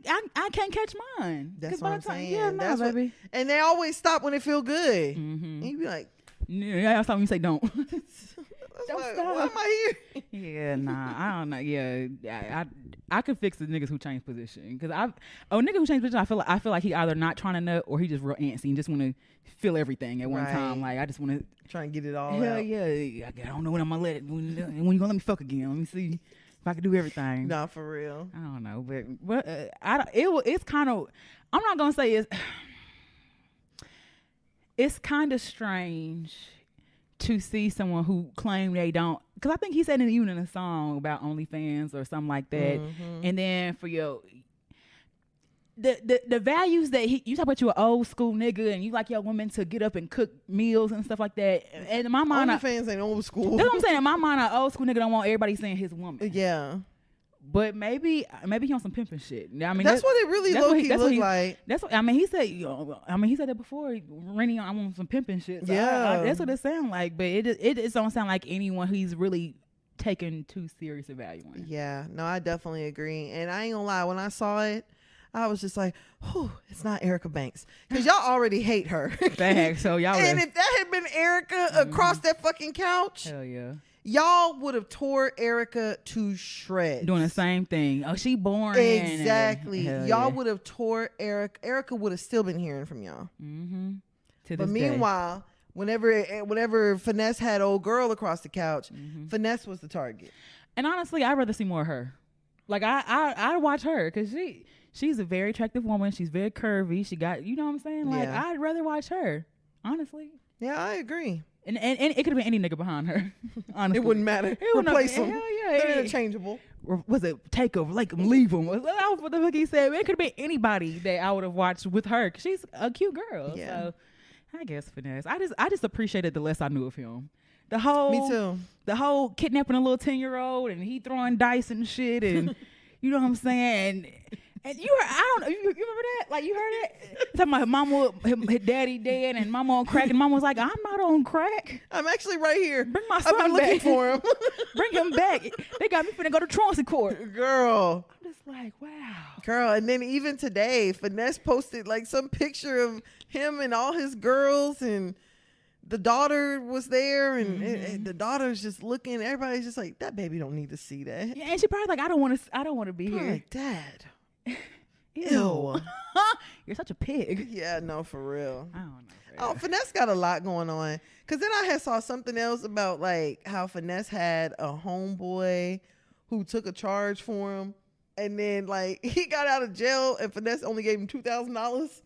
I can't catch mine. That's what I'm saying. Yeah, no, baby. And they always stop when it feel good. Mm-hmm. And you be like, yeah, that's when you say don't. Don't stop. Why am I here? Yeah, nah, I don't know. Yeah, I could fix the niggas who change position because nigga who change position, I feel like he either not trying to nut or he just real antsy and just want to feel everything at one time. Like I just want to try and get it all out. out. Yeah. I don't know when I'm gonna let it. When you gonna let me fuck again? Let me see if I can do everything. Nah, for real. I don't know, but it's kind of. I'm not gonna say it's kind of strange to see someone who claim they don't, because I think he said even in a song about OnlyFans or something like that, and then for your the values that you talk about, you an old school nigga and you like your woman to get up and cook meals and stuff like that, and in my mind OnlyFans ain't old school. That's what I'm saying. In my mind, an old school nigga don't want everybody saying his woman. Yeah. But maybe he on some pimping shit. I mean, that's what it really low-key look like. That's what I mean. He said that before. Rennie, I want some pimping shit. So yeah, that's what it sounds like. But it just don't sound like anyone who's really taken too serious a value on it. Yeah, no, I definitely agree. And I ain't gonna lie, when I saw it, I was just like, "Whew, it's not Erica Banks," because y'all already hate her. Thanks. So y'all. And if that had been Erica across that fucking couch, hell yeah. y'all would have tore Erica to shreds. Doing the same thing. Oh, she boring. Exactly. Y'all would have tore Erica. Erica would have still been hearing from y'all. Mm-hmm. But meanwhile, whenever Finesse had old girl across the couch, Finesse was the target. And honestly, I'd rather see more of her. Like I watch her because she's a very attractive woman. She's very curvy. She got, you know what I'm saying? Like I'd rather watch her. Honestly. Yeah, I agree. And it could have been any nigga behind her. Honestly, it wouldn't matter. Replace them. Hell yeah, they're interchangeable. Or was it takeover? Like leave them? What the fuck he said? It could have been anybody that I would have watched with her. Cause she's a cute girl. Yeah. So I guess Finesse. I just appreciated the less I knew of him. Me too. The whole kidnapping a little 10-year-old and he throwing dice and shit and you know what I'm saying. And you remember that? Like you heard it? Talking about her daddy dead and mama on crack and mama was like, I'm not on crack. I'm actually right here. Bring my son back. I've been looking for him. Bring him back. They got me finna go to truancy court. Girl. I'm just like, wow. Girl, and then even today, Finesse posted like some picture of him and all his girls and the daughter was there and the daughter's just looking. Everybody's just like, that baby don't need to see that. Yeah, and she probably like, I don't want to be probably here. Like, Dad. Ew. You're such a pig. Yeah, no, for real. I don't know. Oh, Finesse got a lot going on. Because then I had saw something else about like how Finesse had a homeboy who took a charge for him. And then like he got out of jail and Finesse only gave him $2,000.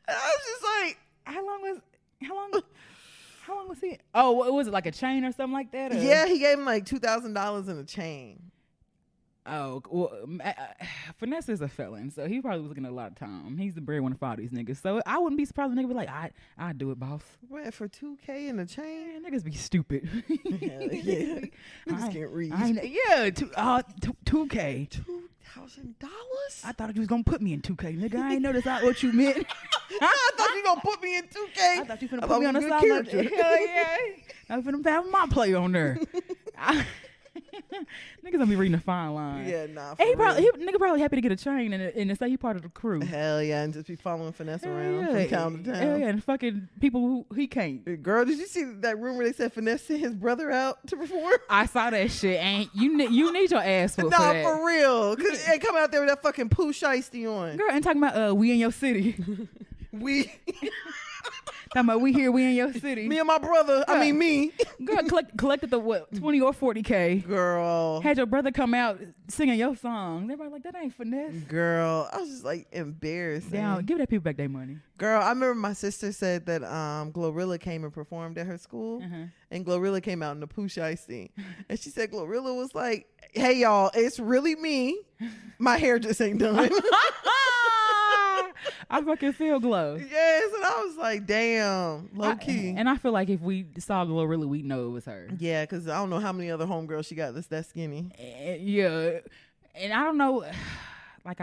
And I was just like, how long was he? Oh, what was it, like a chain or something like that? Or? Yeah, he gave him like $2,000 in a chain. Oh, well, Finesse is a felon, so he probably was looking at a lot of time. He's the breadwinner for all these niggas, so I wouldn't be surprised if a nigga be like, I'd do it, boss. What, for $2K in a chain? Man, niggas be stupid. Yeah. Niggas can't read. $2K. $2,000? I thought you was gonna put me in 2K, nigga. I ain't know that's not what you meant. I thought you gonna put me in 2K. I thought you finna put me on the side. Hell yeah. I'm finna have my play on there. Niggas gonna be reading the fine line. Yeah, nah. Nigga probably happy to get a chain and say he part of the crew. Hell yeah, and just be following Finesse around from town to town. Hell yeah, and fucking people who he can't. Girl, did you see that rumor they said Finesse sent his brother out to perform? I saw that shit. And you need your ass whooped for that. Nah, for real. Cause they come out there with that fucking poo shiesty on. Girl, and talking about we in your city. We. Talking about we in your city. Me and my brother. Girl, I mean me. Girl, collected the what, 20 or 40K. Girl. Had your brother come out singing your song. Everybody like, that ain't Finesse. Girl, I was just like embarrassed. Damn, give that people back their money. Girl, I remember my sister said that Glorilla came and performed at her school. And Glorilla came out in the poo shiesty. And she said Glorilla was like, hey y'all, it's really me. My hair just ain't done. I fucking feel glow. Yes, and I was like, damn, low key. And I feel like if we saw Glorilla, we'd know it was her. Yeah, because I don't know how many other homegirls she got that's that skinny. Yeah, and I don't know. Like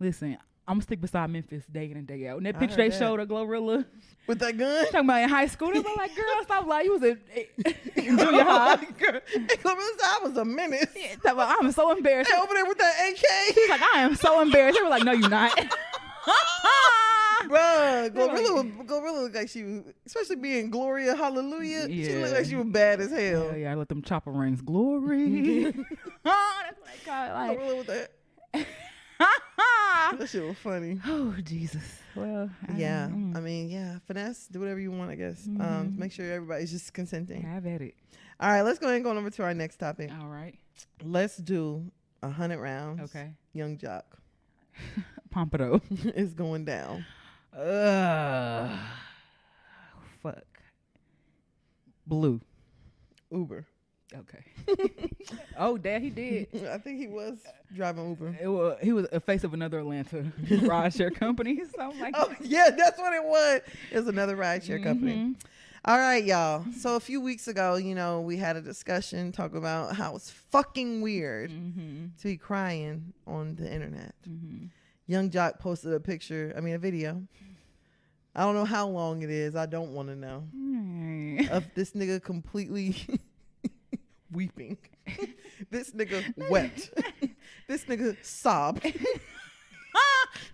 listen, I'm gonna stick beside Memphis day in and day out. And that picture they showed of Glorilla with that gun, talking about in high school, they were like, "Girl, stop lying. You was in junior high." Girl, I was a menace. Yeah, I'm so embarrassed. Hey, over there with that AK. She's like, I am so embarrassed. They were like, "No, you're not." Bruh, Glorilla looked like she was, especially being Gloria Hallelujah. Yeah. She looked like she was bad as hell. Yeah, I let them chopper rings. Glory. That's what I call it. Like, Glorilla with that. That shit was funny. Oh, Jesus. Well, I mean, Finesse, do whatever you want, I guess. Make sure everybody's just consenting. Have at it. All right, let's go ahead and go over to our next topic. All right. Let's do 100 rounds. Okay. Young Jock. Pompano is going down. Fuck. Blue. Uber. Okay. Oh, Dad, he did. I think he was driving Uber. He was a face of another Atlanta rideshare company. Something like that. Yeah, that's what it was. It was another rideshare company. All right, y'all. So a few weeks ago, we had a discussion talking about how it's fucking weird to be crying on the internet. Young Jock posted a video. I don't know how long it is. I don't want to know. Of this nigga completely weeping. This nigga wept. This nigga sobbed.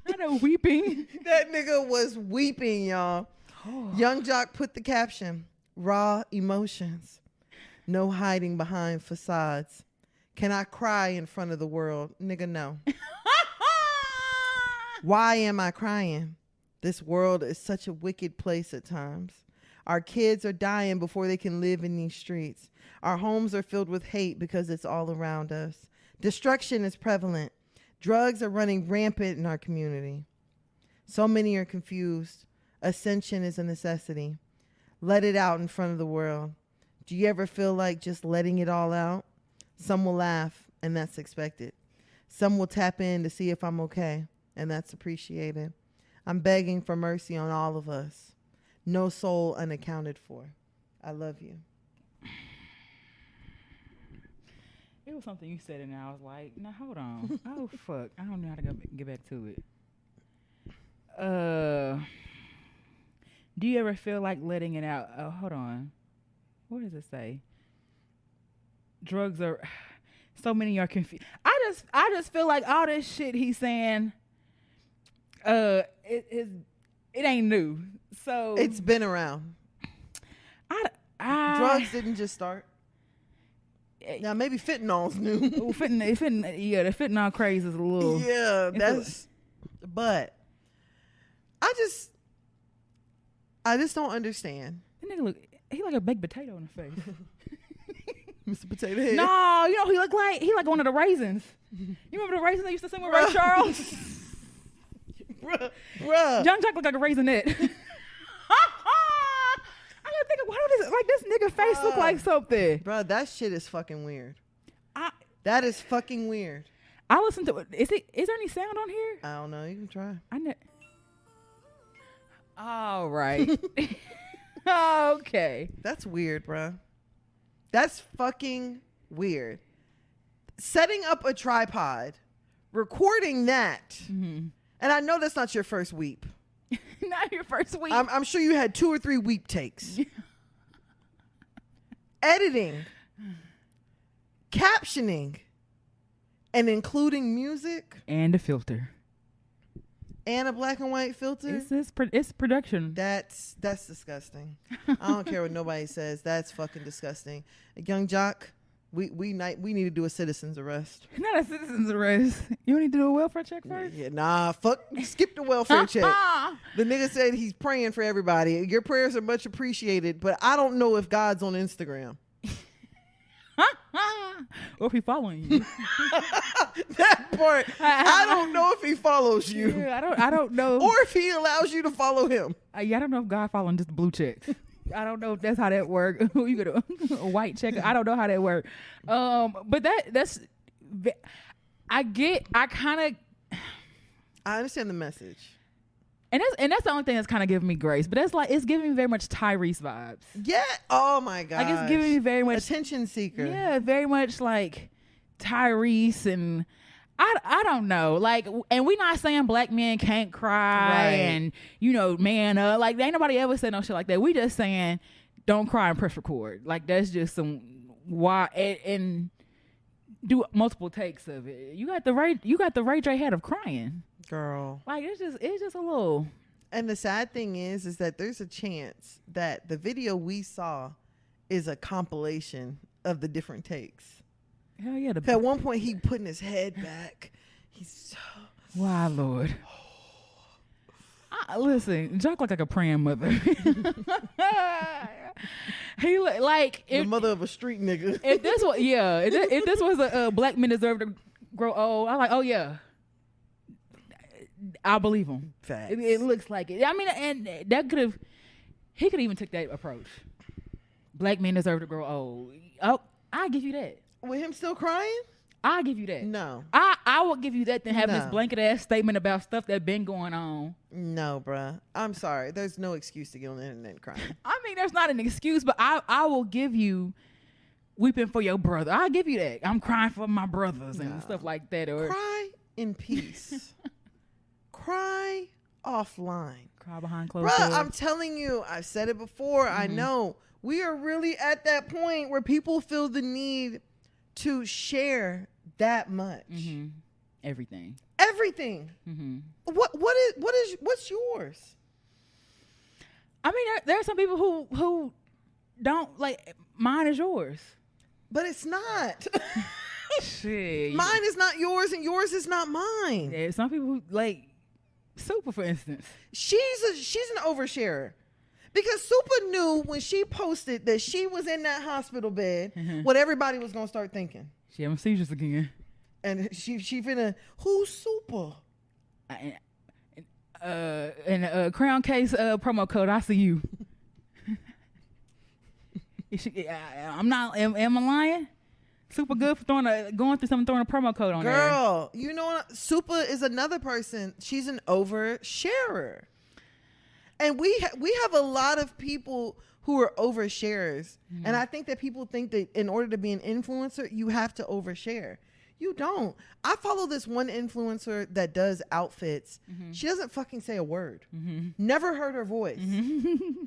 Not a weeping. That nigga was weeping, y'all. Young Jock put the caption, raw emotions. No hiding behind facades. Can I cry in front of the world? Nigga, no. Why am I crying? This world is such a wicked place at times. Our kids are dying before they can live in these streets. Our homes are filled with hate because it's all around us. Destruction is prevalent. Drugs are running rampant in our community. So many are confused. Ascension is a necessity. Let it out in front of the world. Do you ever feel like just letting it all out? Some will laugh, and that's expected. Some will tap in to see if I'm okay, and that's appreciated. I'm begging for mercy on all of us. No soul unaccounted for. I love you. It was something you said, and I was like, "No, hold on. Oh fuck, I don't know how to get back to it." Do you ever feel like letting it out? Oh, hold on. What does it say? Drugs are. So many are confused. I just feel like all this shit he's saying. It ain't new. So it's been around. Drugs didn't just start. Now maybe fentanyl's new. Yeah, the fentanyl craze is a little. Yeah, but I just don't understand. That nigga he like a baked potato in the face. Mr. Potato Head. No, you know he like one of the raisins. You remember the raisins they used to sing with Ray Charles? Bruh. Young Jack look like a raisinette. I gotta think of why does this nigga face look like something? Bruh, that shit is fucking weird. That is fucking weird. I listen to it. Is there any sound on here? I don't know. You can try. All right. Okay. That's weird, bruh. That's fucking weird. Setting up a tripod, recording that, and I know that's not your first weep. Not your first weep. I'm sure you had 2 or 3 weep takes. Editing, captioning, and including music. And a filter. And a black and white filter. It's production. That's disgusting. I don't care what nobody says. That's fucking disgusting. Young Jock, we need to do a citizen's arrest. Not a citizen's arrest. You need to do a welfare check first? Yeah, nah, fuck. Skip the welfare check. The nigga said he's praying for everybody. Your prayers are much appreciated, but I don't know if God's on Instagram. Or if he following you. That part. I don't know if he follows you. Yeah, I don't know. Or if he allows you to follow him. Yeah, I don't know if God following just blue checks. I don't know if that's how that works. You get a white check. I don't know how that works. But that's I understand the message. And that's the only thing that's kind of giving me grace. But that's like, it's giving me very much Tyrese vibes. Yeah. Oh my God. Like it's giving me very much attention seeker. Yeah, very much like Tyrese, and I don't know. Like, and we not saying black men can't cry and man up. Like ain't nobody ever said no shit like that. We just saying don't cry and press record. Like that's just some why and do multiple takes of it. You got the Ray J head of crying. Girl. Like it's just a little. And the sad thing is that there's a chance that the video we saw is a compilation of the different takes. Hell yeah. At one point he putting his head back. He's so. Why, Lord? Listen, Jock look like a praying mother. He like the mother of a street nigga. If this was a black men deserve to grow old, I'm like, oh yeah. I believe him. Facts. It looks like it. I mean, and he could even take that approach. Black men deserve to grow old. Oh, I'll give you that. With him still crying? I'll give you that. No. I will give you that than having this blanket ass statement about stuff that been going on. No, bruh. I'm sorry. There's no excuse to get on the internet and cry. I mean, there's not an excuse, but I will give you weeping for your brother. I'll give you that. I'm crying for my brothers and stuff like that. Or cry in peace. Cry offline. Cry behind closed doors. I'm telling you, I've said it before. I know. We are really at that point where people feel the need to share that much. Everything. What's yours? I mean, there are some people who don't like mine is yours. But it's not. Shit. Mine is not yours and yours is not mine. Yeah, some people who, like Super, for instance. She's an oversharer. Because Super knew when she posted that she was in that hospital bed, what everybody was gonna start thinking. She having seizures again. And she finna, who's Super? In a Crown Case promo code, I see you. I'm not. Am I lying? Super good for going through something, throwing a promo code on there. Girl, you know what? Super is another person. She's an oversharer, and we have a lot of people who are oversharers. And I think that people think that in order to be an influencer, you have to overshare. You don't. I follow this one influencer that does outfits. She doesn't fucking say a word. Never heard her voice.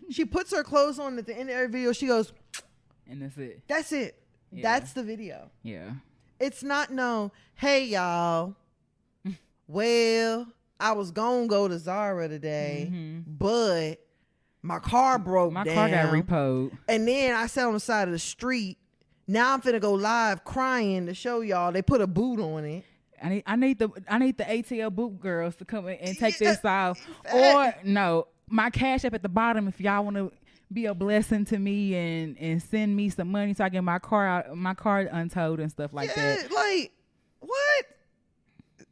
She puts her clothes on at the end of every video. She goes, and that's it. That's it. Yeah. That's the video. Yeah. It's not no, hey y'all. Well, I was gonna go to Zara today, but my car broke down. My car got repoed. And then I sat on the side of the street. Now I'm finna go live crying to show y'all they put a boot on it. I need the ATL boot girls to come in and take this off. Or no, my Cash App at the bottom if y'all want to be a blessing to me and send me some money so I get my car untowed and stuff like that. Like what?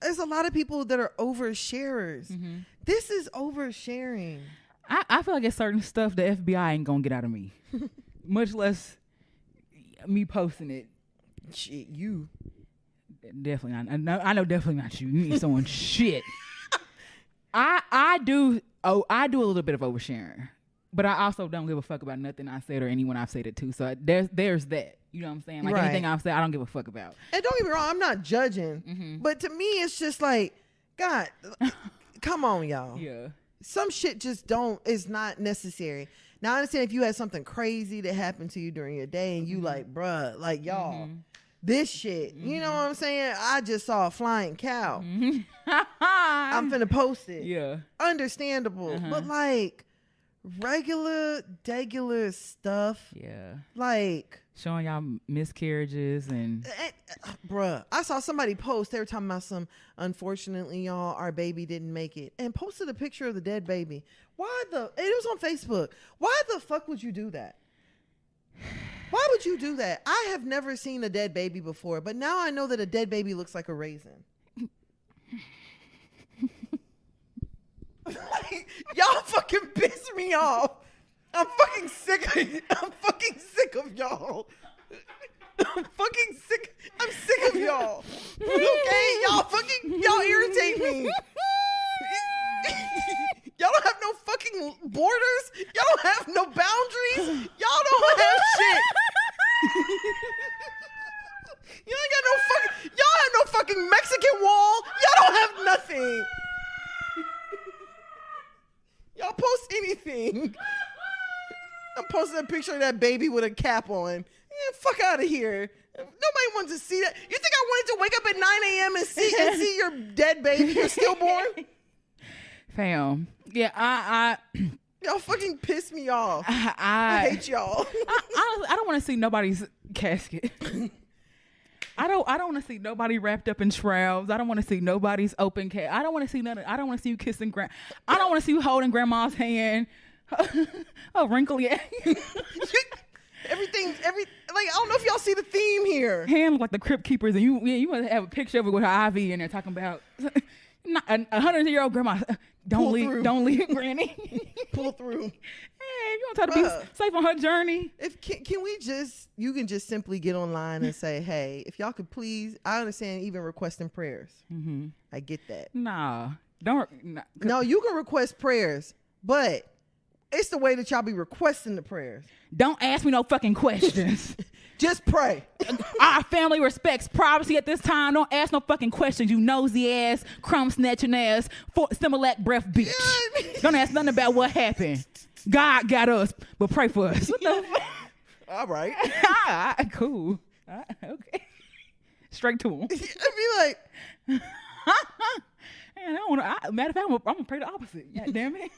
There's a lot of people that are oversharers. This is oversharing. I feel like it's certain stuff the FBI ain't gonna get out of me, much less me posting it. Shit, you definitely not. I know definitely not you. You need someone shit. I do a little bit of oversharing, but I also don't give a fuck about nothing I said or anyone I've said it to. So there's that. You know what I'm saying? Like anything I've said, I don't give a fuck about. And don't get me wrong, I'm not judging, but to me, it's just like, God, come on, y'all. Yeah. Some shit just is not necessary. Now, I understand if you had something crazy that happened to you during your day and you like, bruh, like, y'all, this shit, you know what I'm saying? I just saw a flying cow. I'm finna post it. Yeah. Understandable. But like regular stuff. Yeah. Like. Showing y'all miscarriages and bruh, I saw somebody post, they were talking about unfortunately y'all, our baby didn't make it, and posted a picture of the dead baby. It was on Facebook. Why the fuck would you do that? Why would you do that? I have never seen a dead baby before, but now I know that a dead baby looks like a raisin. Like, y'all fucking piss me off. I'm fucking sick of y'all. I'm sick of y'all. Okay? Y'all irritate me. Y'all don't have no fucking borders. Y'all don't have no boundaries. Y'all don't have shit. Y'all have no fucking Mexican wall. Y'all don't have nothing. Y'all post anything. I'm posting a picture of that baby with a cap on. Yeah, fuck out of here. Nobody wants to see that. You think I wanted to wake up at 9 a.m. and see your dead baby, your stillborn? Fam. Yeah, y'all fucking piss me off. I hate y'all. I don't want to see nobody's casket. I don't want to see nobody wrapped up in shrouds. I don't want to see nobody's open cat. I don't want to see none of. I don't want to see you kissing I don't want to see you holding grandma's hand. Oh, wrinkly ass. Everything, like, I don't know if y'all see the theme here. Hand like the crypt keepers, and you must have a picture of it with her IV in there talking about a 100-year-old grandma. Don't leave, Granny. Pull through. Hey, you want to try to be safe on her journey? You can just simply get online and say, hey, if y'all could please, I understand even requesting prayers. I get that. No, you can request prayers, but it's the way that y'all be requesting the prayers. Don't ask me no fucking questions. Just pray. Our family respects privacy at this time. Don't ask no fucking questions, you nosy ass, crumb snatching ass, Similac breath bitch. Yeah, don't ask nothing about what happened. God got us, but pray for us. What the fuck? All right. Cool. Okay. Straight to him. I'd be like, man, matter of fact, I'm gonna pray the opposite. God damn it.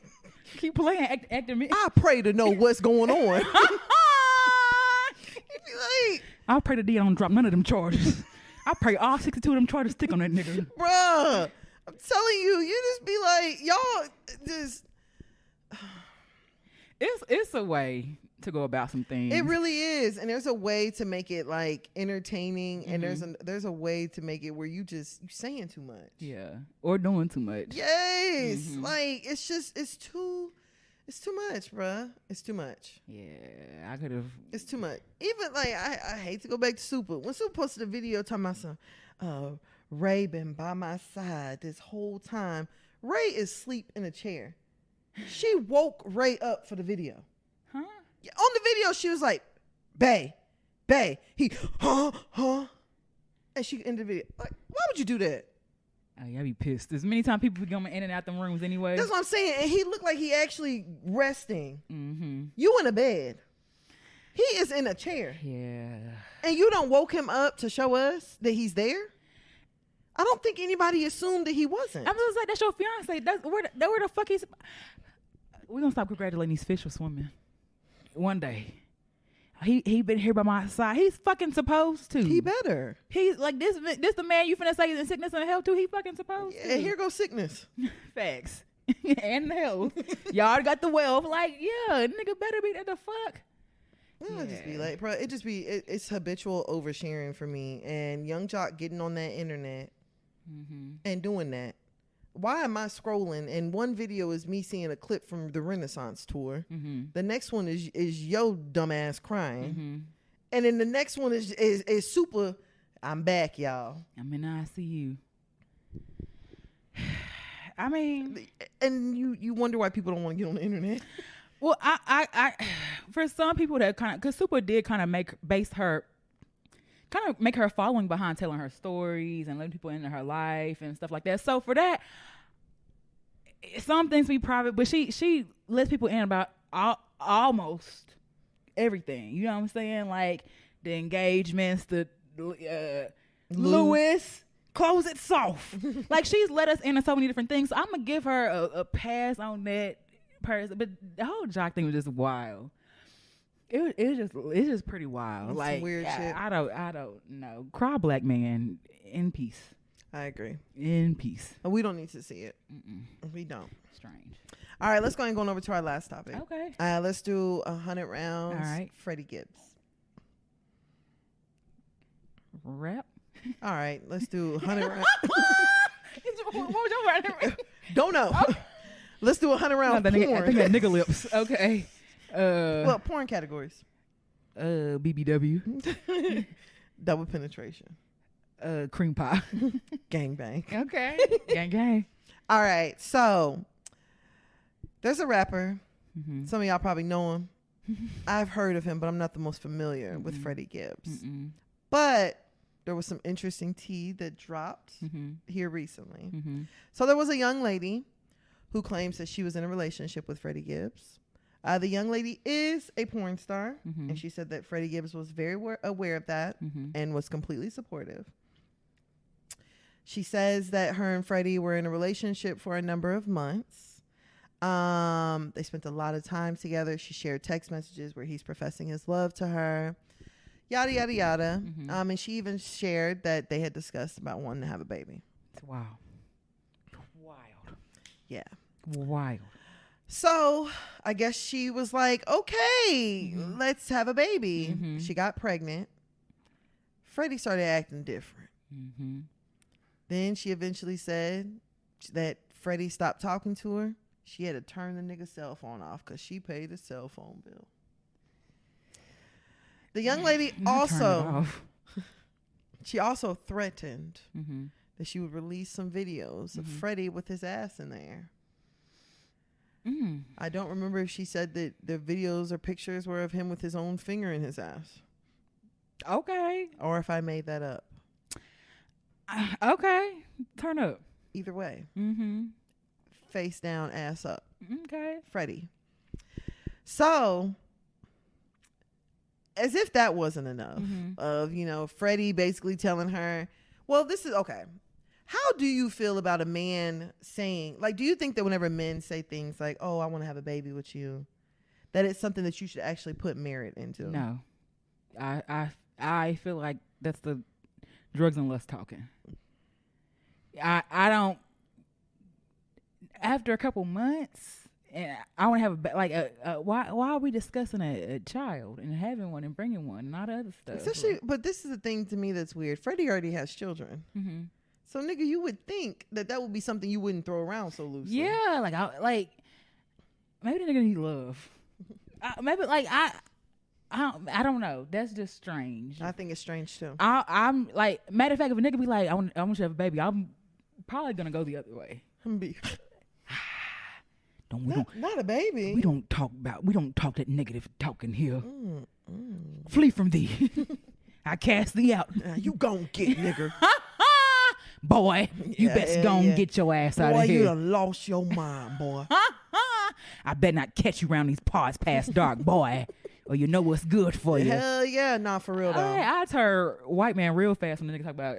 Keep playing, acting me. I pray to know what's going on. I pray that they don't drop none of them charges. I pray all 62 of them charges stick on that nigga. Bruh, I'm telling you, you just be like, y'all just. It's a way to go about some things. It really is, and there's a way to make it like entertaining, and there's a way to make it where you saying too much. Yeah, or doing too much. Yes, like it's too much, bruh. It's too much. Yeah, I could have. It's too much. Even like I hate to go back to Super. When Super posted a video talking about some Ray been by my side this whole time. Ray is asleep in a chair. She woke Ray up for the video. Huh? Yeah, on the video, she was like, "Bae, he, huh," and she ended the video. Like, why would you do that? Oh, yeah, I be pissed. There's many times people be going in and out them rooms anyway. That's what I'm saying. And he looked like he actually resting. Mm-hmm. You in a bed. He is in a chair. Yeah. And you don't woke him up to show us that he's there? I don't think anybody assumed that he wasn't. I'm just like, that's your fiance. That's where the fuck he's. We're going to stop congratulating these fish for swimming. One day. He been here by my side. He's fucking supposed to. He better. He's like, this the man you finna say is in sickness and health too. He fucking supposed to. And here goes sickness. Facts. And health. Y'all got the wealth. Like, yeah, nigga better be there. The fuck? Yeah. Just be like, bro, it's habitual oversharing for me. And Young Jock getting on that internet and doing that. Why am I scrolling? And one video is me seeing a clip from the Renaissance tour. The next one is yo dumbass crying. And then the next one is Super. I'm back, y'all. I'm in ICU. I mean, and you wonder why people don't want to get on the internet. Well, I for some people that kind of, because Super did kind of make her following behind telling her stories and letting people into her life and stuff like that. So for that, some things be private, but she lets people in about almost everything. You know what I'm saying? Like the engagements, the Lewis, close it soft. Like she's let us into so many different things. So I'm gonna give her a pass on that person. But the whole Jock thing was just wild. It's just pretty wild. It's like weird shit. I don't know. Cry black man in peace. I agree. In peace. We don't need to see it. We don't. Strange. All right, let's go and go over to our last topic. Okay. Let's do 100 rounds. All right. Freddie Gibbs. Rap. All right, let's do 100 rounds. What was your word? Don't know. Oh. Let's do 100 rounds. I think that nigga lips. Okay. Well, porn categories. BBW. Double penetration. Cream pie. Gangbang. Okay. Gang. All right. So there's a rapper. Some of y'all probably know him. I've heard of him, but I'm not the most familiar with Freddie Gibbs. But there was some interesting tea that dropped here recently. So there was a young lady who claims that she was in a relationship with Freddie Gibbs. The young lady is a porn star, and she said that Freddie Gibbs was very aware of that and was completely supportive. She says that her and Freddie were in a relationship for a number of months. They spent a lot of time together. She shared text messages where he's professing his love to her. Yada, yada, yada. And she even shared that they had discussed about wanting to have a baby. Wow. Yeah. Wild. So I guess she was like, okay, let's have a baby. She got pregnant. Freddie started acting different. Then she eventually said that Freddie stopped talking to her. She had to turn the nigga's cell phone off because she paid his cell phone bill. The young lady she also threatened that she would release some videos of Freddie with his ass in the air. I don't remember if she said that the videos or pictures were of him with his own finger in his ass. Okay. Or if I made that up. Okay. Turn up. Either way. Face down, ass up. Okay. Freddie. So, as if that wasn't enough of, Freddie basically telling her, well, this is okay. How do you feel about a man saying, like, do you think that whenever men say things like, oh, I want to have a baby with you, that it's something that you should actually put merit into? No. I I feel like that's the drugs and lust talking. I don't. After a couple months, and I want to have why are we discussing a child and having one and bringing one, not other stuff? Especially, but this is the thing to me that's weird. Freddie already has children. Mm-hmm. So, nigga, you would think that would be something you wouldn't throw around so loosely. Yeah, maybe the nigga need love. I don't know. That's just strange. I think it's strange too. I'm like, matter of fact, if a nigga be like, I want you to have a baby, I'm probably gonna go the other way. Not a baby. We don't talk that negative talking here. Flee from thee. I cast thee out. You gon' get, nigga. Boy, you best go and get your ass out of here. Boy, you done lost your mind, boy. I better not catch you around these parts past dark, boy. Or you know what's good for you. Hell yeah, not for real though. I heard white man real fast when the nigga talk about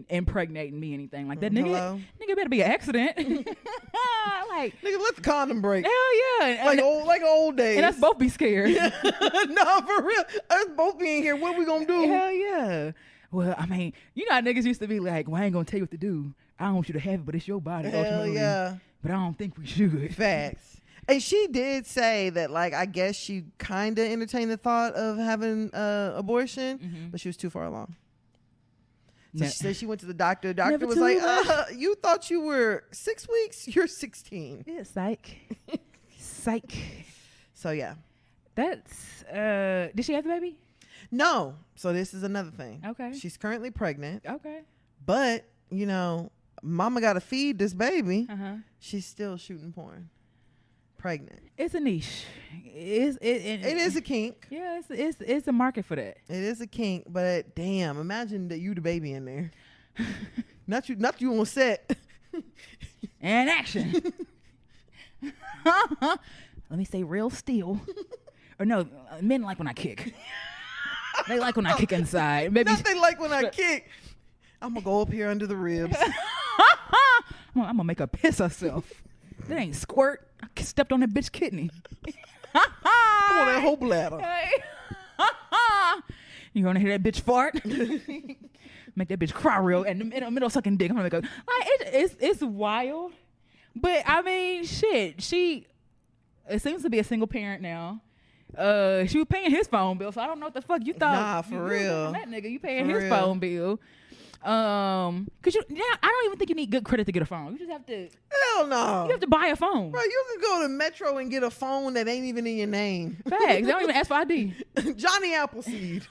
impregnating me, anything like that. Nigga better be an accident. Like, nigga, let the condom break. Hell yeah, like old days. And us both be scared. No, for real. Us both being here. What we gonna do? Hell yeah. Well, I mean, you know how niggas used to be like, well, I ain't gonna tell you what to do. I don't want you to have it, but it's your body. Hell yeah. But I don't think we should. Facts. And she did say that, like, I guess she kind of entertained the thought of having abortion, but she was too far along. So she said she went to the doctor. The doctor was like, you thought you were 6 weeks? You're 16. Yeah, psych. Psych. So, yeah. That's, did she have the baby? No. So this is another thing. Okay. She's currently pregnant. Okay. But, you know, mama got to feed this baby. She's still shooting porn. Pregnant. It's a niche. It is a kink. Yeah, it's a market for that. It is a kink, but damn, imagine that you the baby in there. not you on set. And action. Let me say real steel. Or no, men like when I kick. They like when I kick inside. Maybe not they like when I kick. I'm gonna go up here under the ribs. I'm gonna make her piss herself. That ain't squirt. I stepped on that bitch kidney. I want that whole bladder. You gonna hear that bitch fart? Make that bitch cry real and in the middle sucking dick. I'm gonna go. It's wild, but I mean, shit. It seems to be a single parent now. She was paying his phone bill, so I don't know what the fuck you thought. Nah, for real. That nigga, you paying his phone bill. I don't even think you need good credit to get a phone. You just have to. Hell no. You have to buy a phone. Bro, you can go to Metro and get a phone that ain't even in your name. Facts. They don't even ask for ID. Johnny Appleseed.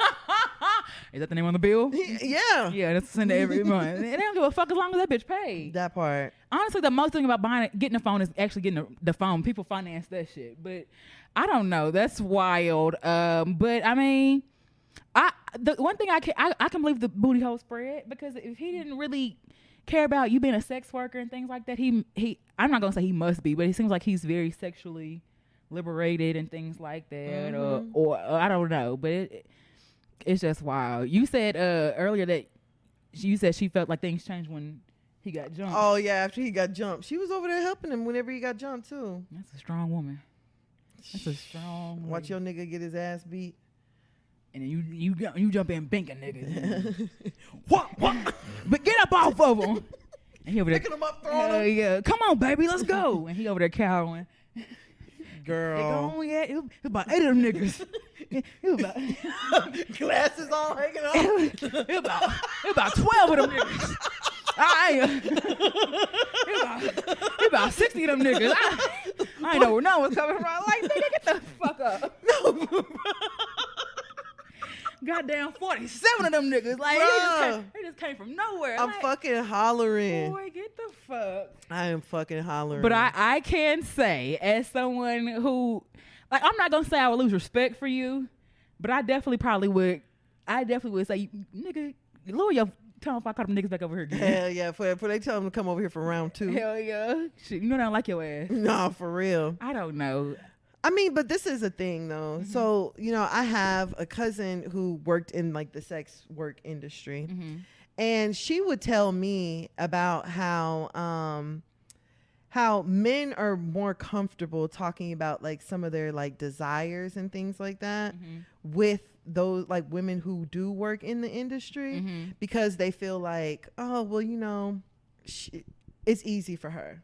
Is that the name on the bill? Yeah. Yeah, that's send it every month. They don't give a fuck as long as that bitch paid. That part. Honestly, the most thing about getting a phone is actually getting the phone. People finance that shit. But I don't know. That's wild. But I mean, the one thing I can believe the booty hole spread, because if he didn't really care about you being a sex worker and things like that, he I'm not gonna say he must be, but it seems like he's very sexually liberated and things like that, or I don't know, but it's just wild. You said earlier that you said she felt like things changed when he got jumped. Oh yeah, after he got jumped, she was over there helping him whenever he got jumped too. That's a strong woman. That's a strong woman. Watch your nigga get his ass beat. And then you jump in banking niggas. What? But get up off of him. And he over there picking him up, throwing him. Yeah, come on, baby, let's go. And he over there cowering. Girl. It was about 8 of them niggas. It was about glasses all hanging off. It was about 12 of them niggas. It about 60 of them niggas. I ain't know where no one's coming from. Like, nigga, get the fuck up. No. Goddamn 47 of them niggas. Like, they just came from nowhere. I'm fucking hollering. Boy, get the fuck. I am fucking hollering. But I can say, as someone who, like, I'm not gonna say I would lose respect for you, but I definitely would say, nigga, lower your tone if I call them niggas back over here again. Hell yeah, for they tell them to come over here for round 2. Hell yeah. Shit, you know they don't like your ass. Nah, for real. I don't know. I mean, but this is a thing though. Mm-hmm. So, you know, I have a cousin who worked in like the sex work industry, and she would tell me about how how men are more comfortable talking about like some of their like desires and things like that with those like women who do work in the industry because they feel like, oh, well, you know, it's easy for her.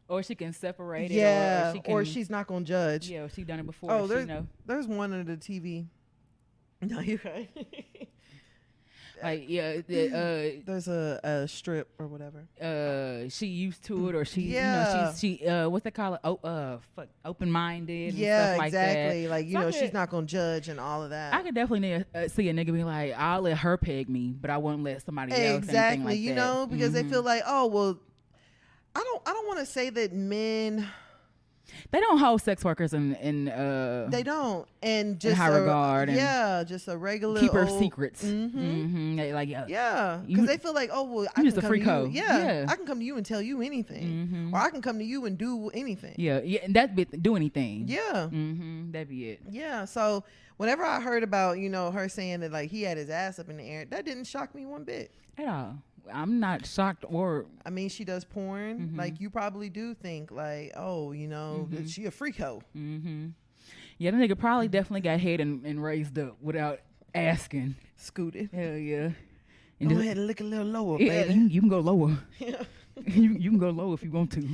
Or she can separate it. Yeah. Or she's not going to judge. Yeah. She's done it before. Oh, there's one on the TV. No, you're right. Like, yeah, there's a strip or whatever. She used to it, or she, you know, she what's they call it? Open-minded. Yeah, and stuff exactly. Like that. Like, you know, she's not gonna judge and all of that. I could definitely see a nigga be like, I'll let her peg me, but I won't let somebody else. Exactly. Like you that. know, because they feel like, oh well, I don't want to say that men. They don't hold sex workers in they don't, and just in high regard. And just a regular keep her secrets. They like because they feel like, oh well, I just can a come freako. to you. Yeah, I can come to you and tell you anything, or I can come to you and do anything. Yeah, and that'd be do anything. Yeah, that'd be it. Yeah, so whenever I heard about her saying that like he had his ass up in the air, that didn't shock me one bit at all. I'm not shocked I mean, she does porn. Like, you probably do think, like, oh, she a freak hoe. Yeah, the nigga probably definitely got head and raised up without asking. Scooted. Hell yeah. And go ahead and look a little lower, baby. You can go lower. Yeah. you can go lower if you want to.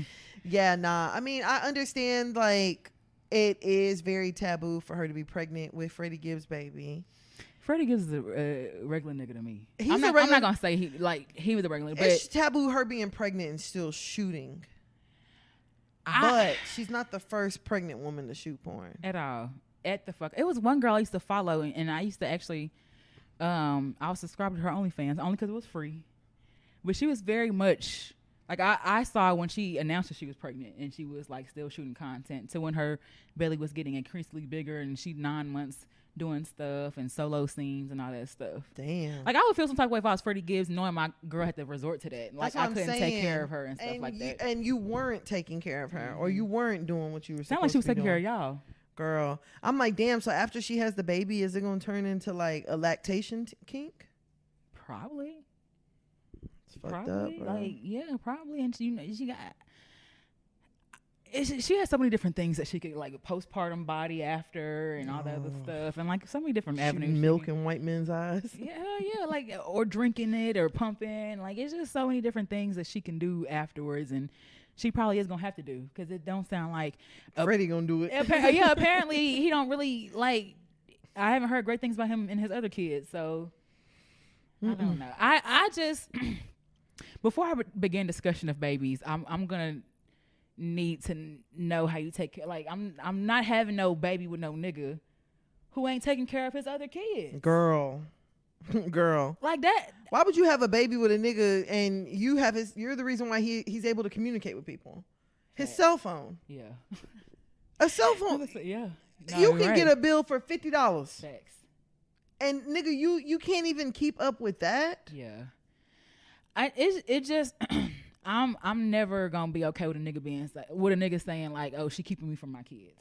Yeah, nah. I mean, I understand, like, it is very taboo for her to be pregnant with Freddie Gibbs' baby. Freddie Gibbs is a regular nigga to me. I'm not gonna say he was a regular, but it's taboo her being pregnant and still shooting. But she's not the first pregnant woman to shoot porn at all. It was one girl I used to follow, and I used to actually, I was subscribed to her OnlyFans only because it was free. But she was very much like I saw when she announced that she was pregnant, and she was like still shooting content. So when her belly was getting increasingly bigger, and she 9 months. Doing stuff and solo scenes and all that stuff. Damn. Like I would feel some type of way if I was Freddie Gibbs, knowing my girl had to resort to that. Like I couldn't take care of her and stuff like that. And you weren't taking care of her, or you weren't doing what you were supposed to be doing. Sound like she was taking care of y'all. Girl, I'm like, damn. So after she has the baby, is it gonna turn into like a lactation kink? Probably. It's fucked up. Bro. Like yeah, probably. And she got. She has so many different things that she could like postpartum body after and all that other stuff, and like so many different avenues. Milking white men's eyes. Yeah, like or drinking it or pumping. Like it's just so many different things that she can do afterwards, and she probably is gonna have to do because it don't sound like Freddie gonna do it. Yeah, apparently he don't really like. I haven't heard great things about him and his other kids, so I don't know. I just before I begin discussion of babies, I'm gonna. Need to know how you take care. Like I'm not having no baby with no nigga who ain't taking care of his other kids. Girl. Like that. Why would you have a baby with a nigga and you're the reason why he's able to communicate with people? His cell phone. Yeah. A cell phone. Yeah. No, you can get a bill for $50. Facts. And nigga, you can't even keep up with that. Yeah. It just I'm never gonna be okay with a nigga saying like, oh, she keeping me from my kids.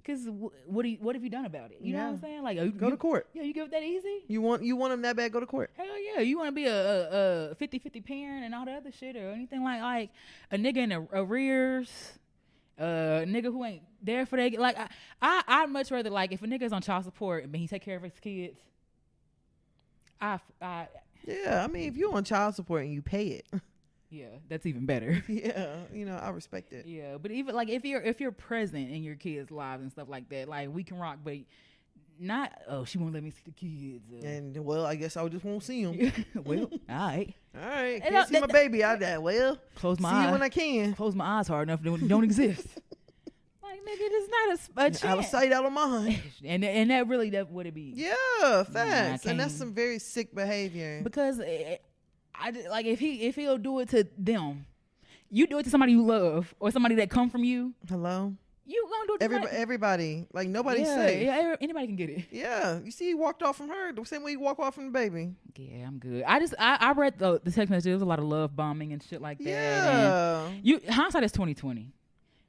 Cause what have you done about it? You know what I'm saying? Like, go to court. Yeah, you give it that easy. You want them that bad? Go to court. Hell yeah, you want to be a 50-50 parent and all the other shit or anything like a nigga in arrears, nigga who ain't there for that. Like I'd much rather like if a nigga's on child support and he take care of his kids. Yeah, I mean if you're on child support and you pay it. Yeah, that's even better. Yeah, I respect it. Yeah, but even like if you're present in your kids' lives and stuff like that, like we can rock, but not. Oh, she won't let me see the kids. And well, I guess I just won't see them. Well, all right. Can't see my baby out there. Well, close my eyes. See you when I can. Close my eyes hard enough. They don't exist. Like nigga, it's not a chance. Out of sight, out of mind. and that would it be? Yeah, facts. And that's some very sick behavior. Because. Like if he'll do it to them, you do it to somebody you love or somebody that come from you. Hello. You gonna do it to everybody. Like nobody's safe. Yeah, anybody can get it. Yeah, you see, he walked off from her the same way you walk off from the baby. Yeah, I'm good. I read the text message. There was a lot of love bombing and shit like that. Yeah. And hindsight is 20/20.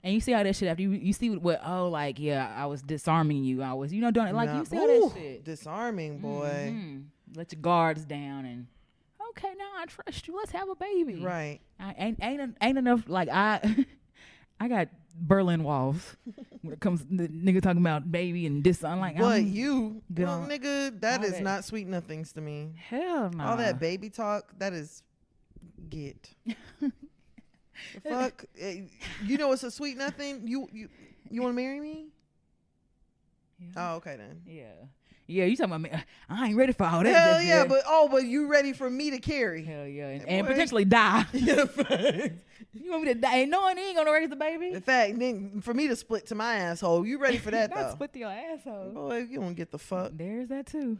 And you see how that shit after you see what I was disarming you. I was doing it like you see how that shit disarming boy. Let your guards down and. okay, now I trust you. Let's have a baby. Right. I ain't enough. Like I got Berlin walls when it comes to the nigga talking about baby and this. I'm like, nigga, that is not sweet nothings to me. Hell no. All that baby talk, that is get. Fuck. You know it's a sweet nothing. You want to marry me? Yeah. Oh, okay then. Yeah, you talking about me? I ain't ready for all that. Hell yeah, but you ready for me to carry? Hell yeah, and potentially die. You want me to die? Knowing he ain't gonna raise the baby. In fact, then for me to split to my asshole, you ready for that? Not split to your asshole. Boy, you don't get the fuck. There's that too.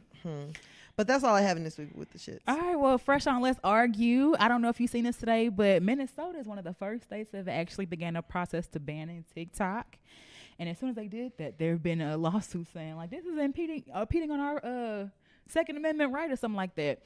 But that's all I have in this week with the shits. All right, well, fresh on Let's Argue. I don't know if you've seen this today, but Minnesota is one of the first states that have actually began a process to banning TikTok. And as soon as they did that, there have been a lawsuit saying like this is impeding on our Second Amendment right or something like that.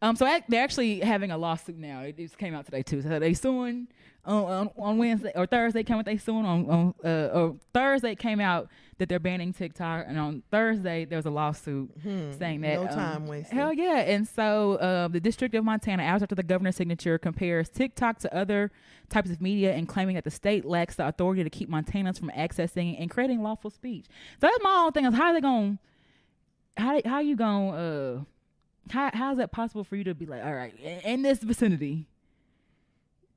So they're actually having a lawsuit now. It just came out today too. So they suing on Wednesday or Thursday. They suing on Thursday it came out that they're banning TikTok, and on Thursday there was a lawsuit saying that no time wasted. Hell yeah! And so the District of Montana, hours after the governor's signature, compares TikTok to other types of media and claiming that the state lacks the authority to keep Montanans from accessing and creating lawful speech. So that's my whole thing: is how are they going? How you going? How is that possible for you to be like, all right, in this vicinity,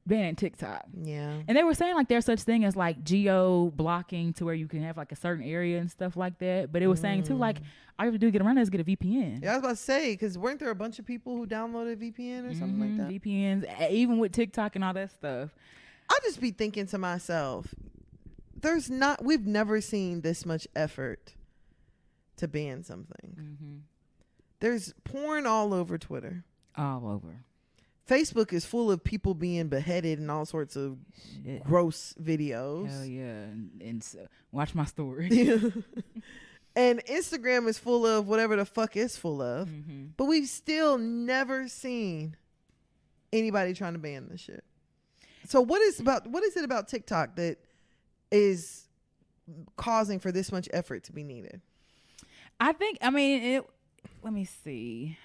banning TikTok? Yeah. And they were saying like there's such thing as like geo blocking to where you can have like a certain area and stuff like that. But it was saying too like all you have to do to get around is get a VPN. Yeah, I was about to say, because weren't there a bunch of people who downloaded VPN or something like that? VPNs, even with TikTok and all that stuff. I just be thinking to myself, we've never seen this much effort to ban something. There's porn all over Twitter. All over. Facebook is full of people being beheaded and all sorts of gross videos. Hell yeah. And so, watch my story. And Instagram is full of whatever the fuck it's full of. But we've still never seen anybody trying to ban this shit. So what is it about TikTok that is causing for this much effort to be needed? Let me see.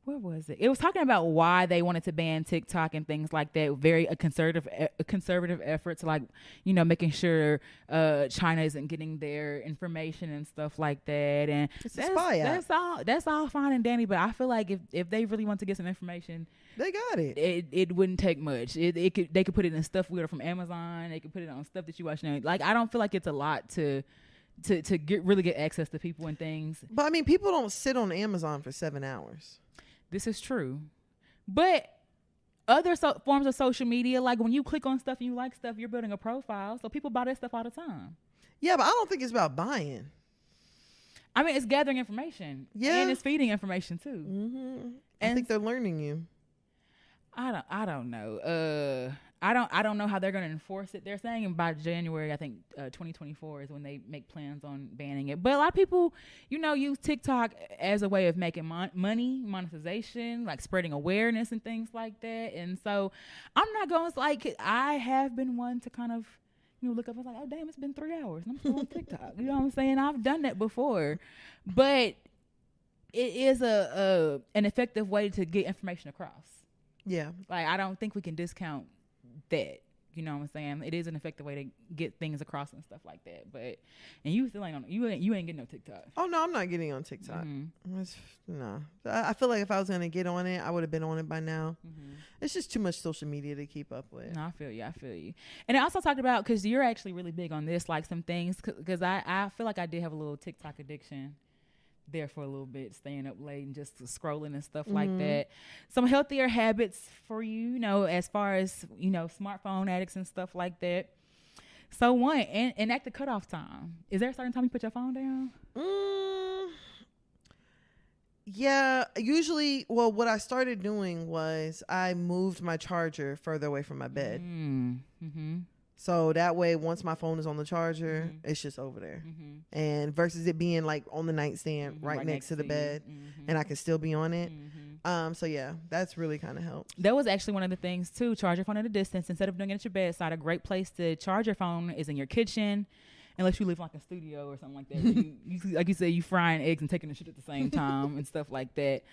What was it? It was talking about why they wanted to ban TikTok and things like that. Very a conservative effort to like, making sure China isn't getting their information and stuff like that. And it's a spy app. That's all fine and dandy. But I feel like if they really want to get some information, they got it. It wouldn't take much. They could put it in stuff we order from Amazon. They could put it on stuff that you watch now. Like I don't feel like it's a lot to get access to people and things. But I mean, people don't sit on Amazon for 7 hours. This is true. But other forms of social media, like when you click on stuff and you like stuff, you're building a profile. So people buy that stuff all the time. Yeah, but I don't think it's about buying. I mean, it's gathering information. Yeah. And it's feeding information too. I think they're learning you. I don't know. I don't know how they're going to enforce it. They're saying by January, I think 2024 is when they make plans on banning it. But a lot of people, use TikTok as a way of making money, monetization, like spreading awareness and things like that. And so I'm not going to like, I have been one to kind of, look up and like, oh, damn, it's been 3 hours and I'm still on TikTok. You know what I'm saying? I've done that before. But it is an effective way to get information across. Yeah. Like, I don't think we can discount that. You know what I'm saying? It is an effective way to get things across and stuff like that. But and you still ain't on you ain't getting no TikTok. Oh no, I'm not getting on TikTok. No. I feel like if I was gonna get on it, I would have been on it by now. It's just too much social media to keep up with. No, I feel you. And I also talked about, because you're actually really big on this, like some things, because I feel like I did have a little TikTok addiction there for a little bit, staying up late and just scrolling and stuff like that. Some healthier habits for you, as far as, smartphone addicts and stuff like that. So one, and at the cutoff time, is there a certain time you put your phone down? Yeah, usually, well, what I started doing was I moved my charger further away from my bed. So that way, once my phone is on the charger, it's just over there. And versus it being like on the nightstand right next to the bed, and I can still be on it. So yeah, that's really kind of helped. That was actually one of the things too. Charge your phone at a distance instead of doing it at your bedside. A great place to charge your phone is in your kitchen, unless you live like a studio or something like that. you like you said, you frying eggs and taking the shit at the same time and stuff like that.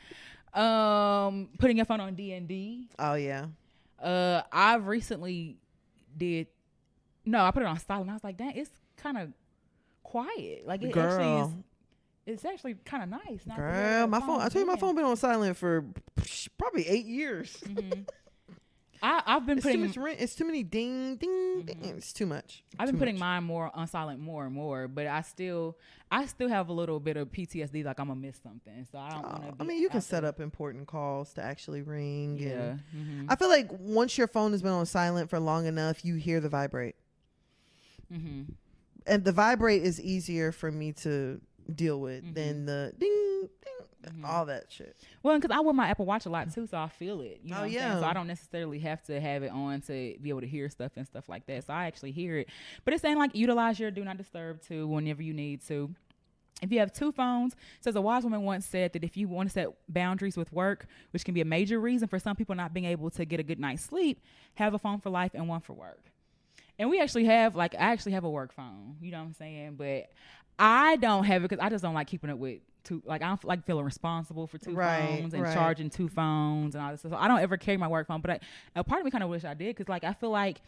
Putting your phone on D&D. Oh yeah. I've recently I put it on silent. I was like, dang, it's kind of quiet. Like it actually is. It's actually kind of nice. Girl, my phone. I tell you, my phone been on silent for probably 8 years. Mm-hmm. I've been putting too much it's too many ding ding ding. It's too much. I've been putting mine more on silent more and more, but I still have a little bit of PTSD, like I'm gonna miss something. So I don't want to. I mean, you can set up important calls to actually ring. Yeah. I feel like once your phone has been on silent for long enough, you hear the vibrate. Mm-hmm. And the vibrate is easier for me to deal with than the ding ding, all that shit. Well, because I wear my Apple Watch a lot too, so I feel it. You know what I'm yeah. saying? So I don't necessarily have to have it on to be able to hear stuff and stuff like that. So I actually hear it. But it's saying like utilize your do not disturb too whenever you need to. If you have 2 phones, says a wise woman once said that if you want to set boundaries with work, which can be a major reason for some people not being able to get a good night's sleep, have a phone for life and one for work. And I actually have a work phone, you know what I'm saying? But I don't have it because I just don't like keeping up with 2. Like I don't like feeling responsible for 2 phones and charging 2 phones and all this stuff. So I don't ever carry my work phone. But a part of me kind of wish I did because like I feel like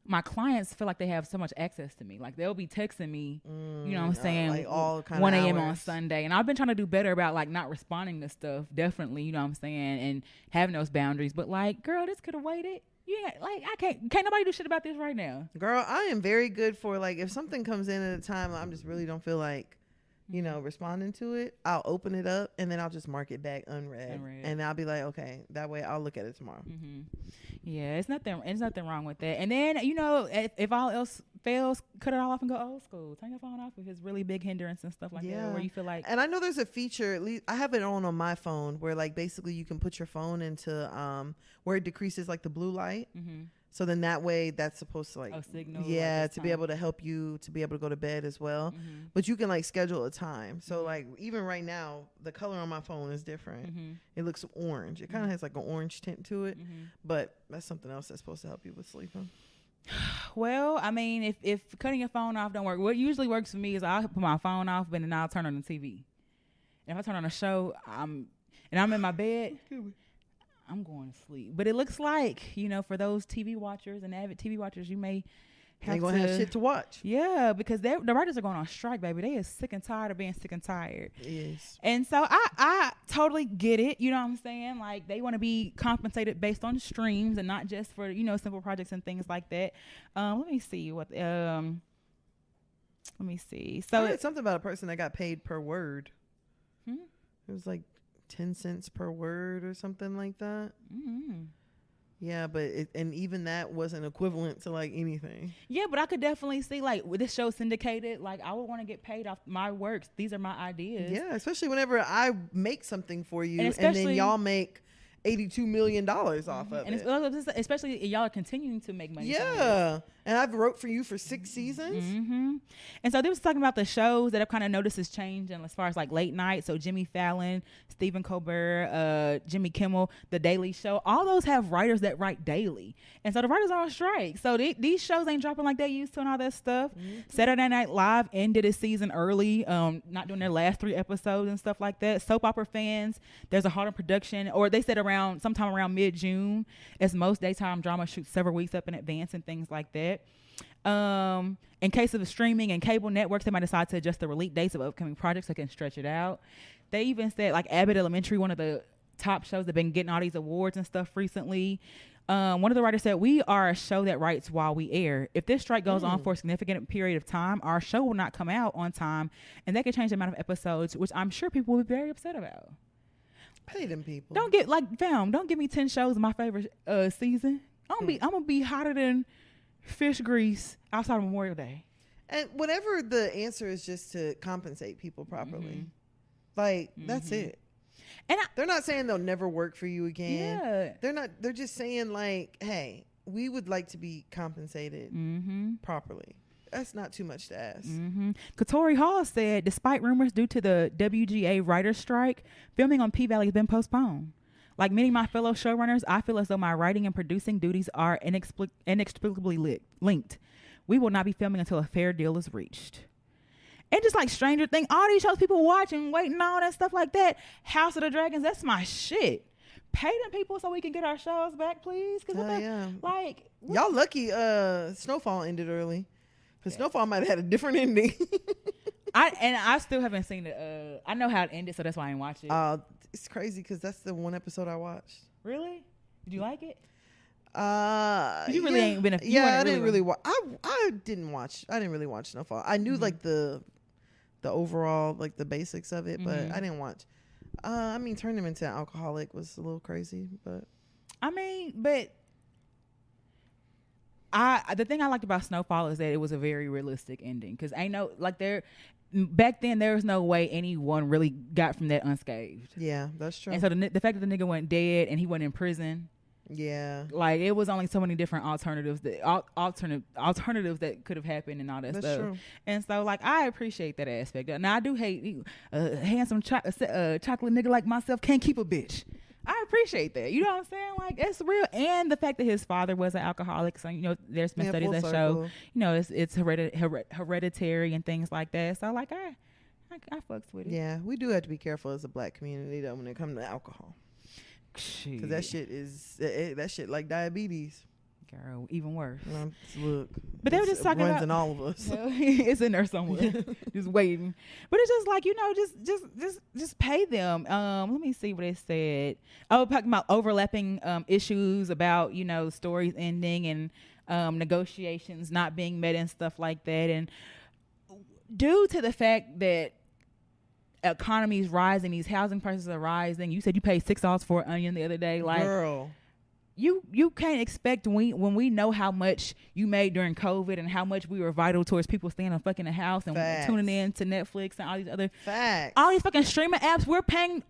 my clients feel like they have so much access to me. Like they'll be texting me, you know what I'm saying, like all kind 1 of a.m. hours. on Sunday. And I've been trying to do better about like not responding to stuff, definitely, you know what I'm saying, and having those boundaries. But like, girl, this could have waited. Yeah, like I can't nobody do shit about this right now. Girl, I am very good for like if something comes in at a time I'm just really don't feel like, you know, responding to it, I'll open it up and then I'll just mark it back unread. And I'll be like, okay, that way I'll look at it tomorrow. Mm-hmm. Yeah, it's nothing wrong with that. And then, you know, if all else fails, cut it all off and go old school. Turn your phone off if it's really big hindrance and stuff like that, where you feel like. And I know there's a feature, at least I have it on my phone, where like basically you can put your phone into where it decreases like the blue light. Mm-hmm. So then that way that's supposed to like signal, to be able to help you to be able to go to bed as well. Mm-hmm. But you can like schedule a time. So like even right now the color on my phone is different. Mm-hmm. It looks orange. It kind of has like an orange tint to it. Mm-hmm. But that's something else that's supposed to help you with sleeping. Well, I mean, if cutting your phone off don't work, what usually works for me is I'll put my phone off, but then I'll turn on the TV. And if I turn on a show, I'm in my bed, I'm going to sleep. But it looks like, you know, for those TV watchers and avid TV watchers, you may have have shit to watch. Yeah, because the writers are going on strike, baby. They is sick and tired of being sick and tired. Yes. And so I totally get it. You know what I'm saying? Like they want to be compensated based on streams and not just for, you know, simple projects and things like that. Let me see. So I heard something about a person that got paid per word. It was like 10 cents per word or something like that. Mm-hmm. Yeah, but and even that wasn't equivalent to like anything. Yeah, but I could definitely see like with this show syndicated, like I would want to get paid off my works. These are my ideas. Yeah, especially whenever I make something for you and then y'all make $82 million off of it. And especially y'all are continuing to make money. Yeah. And I've wrote for you for 6 seasons. Mm-hmm. And so they was talking about the shows that I've kind of noticed is changing as far as like late night. So Jimmy Fallon, Stephen Colbert, Jimmy Kimmel, The Daily Show, all those have writers that write daily. And so the writers are on strike. So these shows ain't dropping like they used to and all that stuff. Mm-hmm. Saturday Night Live ended its season early, not doing their last 3 episodes and stuff like that. Soap opera fans, there's a halt in production, or they said sometime around mid-June, as most daytime drama shoots several weeks up in advance and things like that. In case of the streaming and cable networks, they might decide to adjust the release dates of upcoming projects so they can stretch it out. They even said like Abbott Elementary, one of the top shows that have been getting all these awards and stuff recently. One of the writers said, "We are a show that writes while we air. If this strike goes on for a significant period of time, our show will not come out on time, and that could change the amount of episodes, which I'm sure people will be very upset about." Pay them people. Don't give me 10 shows in my favorite season. I'm gonna be hotter than fish grease outside of Memorial Day. And whatever the answer is, just to compensate people properly. That's it. And they're not saying they'll never work for you again. Yeah. They're just saying like, hey, we would like to be compensated properly. That's not too much to ask. Katori Hall said, despite rumors due to the WGA writer's strike, filming on P-Valley has been postponed. Like many of my fellow showrunners, I feel as though my writing and producing duties are inexplicably linked. We will not be filming until a fair deal is reached. And just like Stranger Things, all these shows people watching, waiting, all that stuff like that. House of the Dragons, that's my shit. Pay them people so we can get our shows back, please. Cause y'all lucky Snowfall ended early. Because Snowfall might have had a different ending. I still haven't seen it. I know how it ended, so that's why I didn't watch it. It's crazy because that's the one episode I watched. Really? Did you like it? You really ain't been. I didn't really watch. I didn't watch. I didn't really watch Snowfall. I knew like the overall like the basics of it, but I didn't watch. I mean, turning him into an alcoholic was a little crazy, but the thing I liked about Snowfall is that it was a very realistic ending, because I know back then there was no way anyone really got from that unscathed. Yeah, that's true. And so the fact that the nigga went dead and he went in prison. Yeah, like it was only so many different alternatives that could have happened and all that stuff. True. And so like I appreciate that aspect. Now I do hate handsome chocolate nigga like myself can't keep a bitch. I appreciate that. You know what I'm saying? Like it's real. And the fact that his father was an alcoholic. So there's been studies that show it's hereditary and things like that. So like I fucks with it. Yeah, we do have to be careful as a black community though when it comes to alcohol. Because that shit is that shit like diabetes. Girl, even worse. Look, but they were just talking about in all of us. It's in there somewhere, just waiting. But it's just like just pay them. Let me see what it said. Talking about overlapping issues about stories ending and negotiations not being met and stuff like that. And due to the fact that economy is rising, these housing prices are rising. You said you paid $6 for an onion the other day, like girl. You can't expect when we know how much you made during COVID and how much we were vital towards people staying in fucking the house and tuning in to Netflix and all these other all these fucking streaming apps. We're paying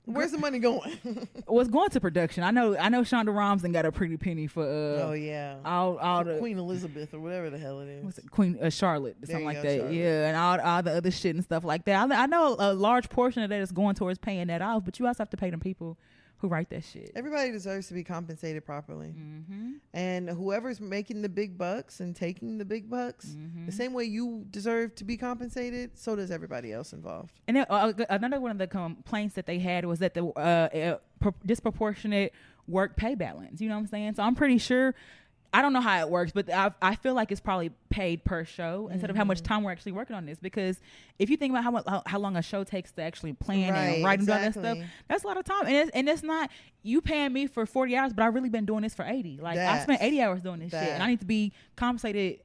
where's the money going? What's going to production? I know Shonda Rhimes got a pretty penny for all the Queen Elizabeth or whatever the hell it is. What's it, Queen Charlotte, something like that. Charlotte. Yeah, and all the other shit and stuff like that. I know a large portion of that is going towards paying that off, but you also have to pay them people who write that shit. Everybody deserves to be compensated properly. And whoever's making the big bucks and taking the big bucks, the same way you deserve to be compensated, so does everybody else involved. And then, another one of the complaints that they had was that the disproportionate work pay balance. You know what I'm saying? So I'm pretty sure, I don't know how it works, but I feel like it's probably paid per show instead of how much time we're actually working on this. Because if you think about how long a show takes to actually plan and write and do all that stuff, that's a lot of time. And it's not you paying me for 40 hours, but I've really been doing this for 80. Like I spent 80 hours doing this shit, and I need to be compensated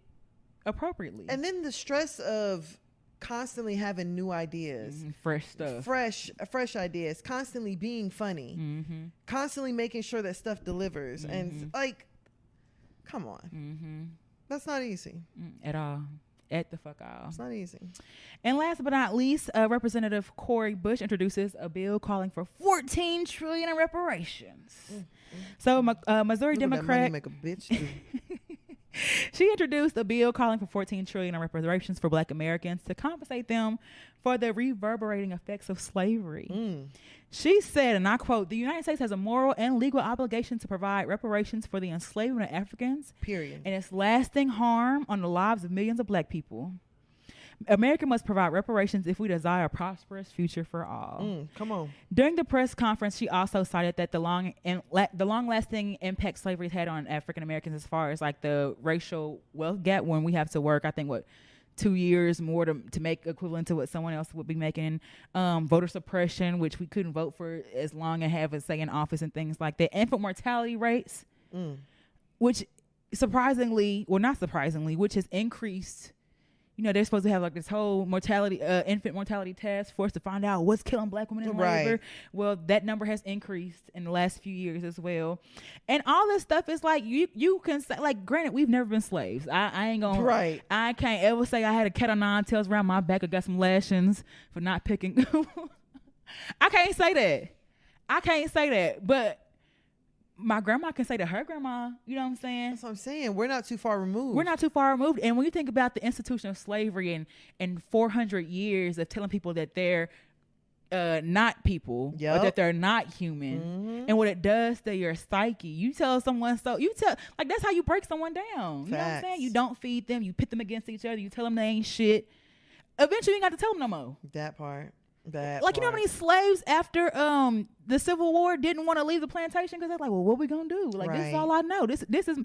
appropriately. And then the stress of constantly having new ideas, fresh stuff, fresh ideas, constantly being funny, constantly making sure that stuff delivers, and like. Come on. That's not easy. At all. At the fuck all. It's not easy. And last but not least, Representative Cori Bush introduces a bill calling for $14 trillion in reparations. So Missouri Democrat make a bitch. She introduced a bill calling for $14 trillion in reparations for Black Americans to compensate them for the reverberating effects of slavery. She said, and I quote, "The United States has a moral and legal obligation to provide reparations for the enslavement of Africans, period, and its lasting harm on the lives of millions of Black people. America must provide reparations if we desire a prosperous future for all." Come on. During the press conference, she also cited that the long-lasting impact slavery has had on African Americans as far as like the racial wealth gap, when we have to work, I think, 2 years more to make equivalent to what someone else would be making, voter suppression, which we couldn't vote for as long and have a say in office and things like that, infant mortality rates, which not surprisingly, which has increased. They're supposed to have like this whole infant mortality task force to find out what's killing Black women in labor. Well, that number has increased in the last few years as well. And all this stuff is like, you can say, like, granted, we've never been slaves. I ain't gonna, I can't ever say I had a cat o' nine tails around my back or got some lashings for not picking. I can't say that. But my grandma can say to her grandma, you know what I'm saying? That's what I'm saying. We're not too far removed. And when you think about the institution of slavery and 400 years of telling people that they're not people, or that they're not human, and what it does to your psyche. You tell someone, that's how you break someone down. You know what I'm saying? You don't feed them, you pit them against each other, you tell them they ain't shit. Eventually, you ain't got to tell them no more. That part. You know how many slaves after the Civil War didn't want to leave the plantation because they're like, well, what we gonna do? Like, this is all I know. This is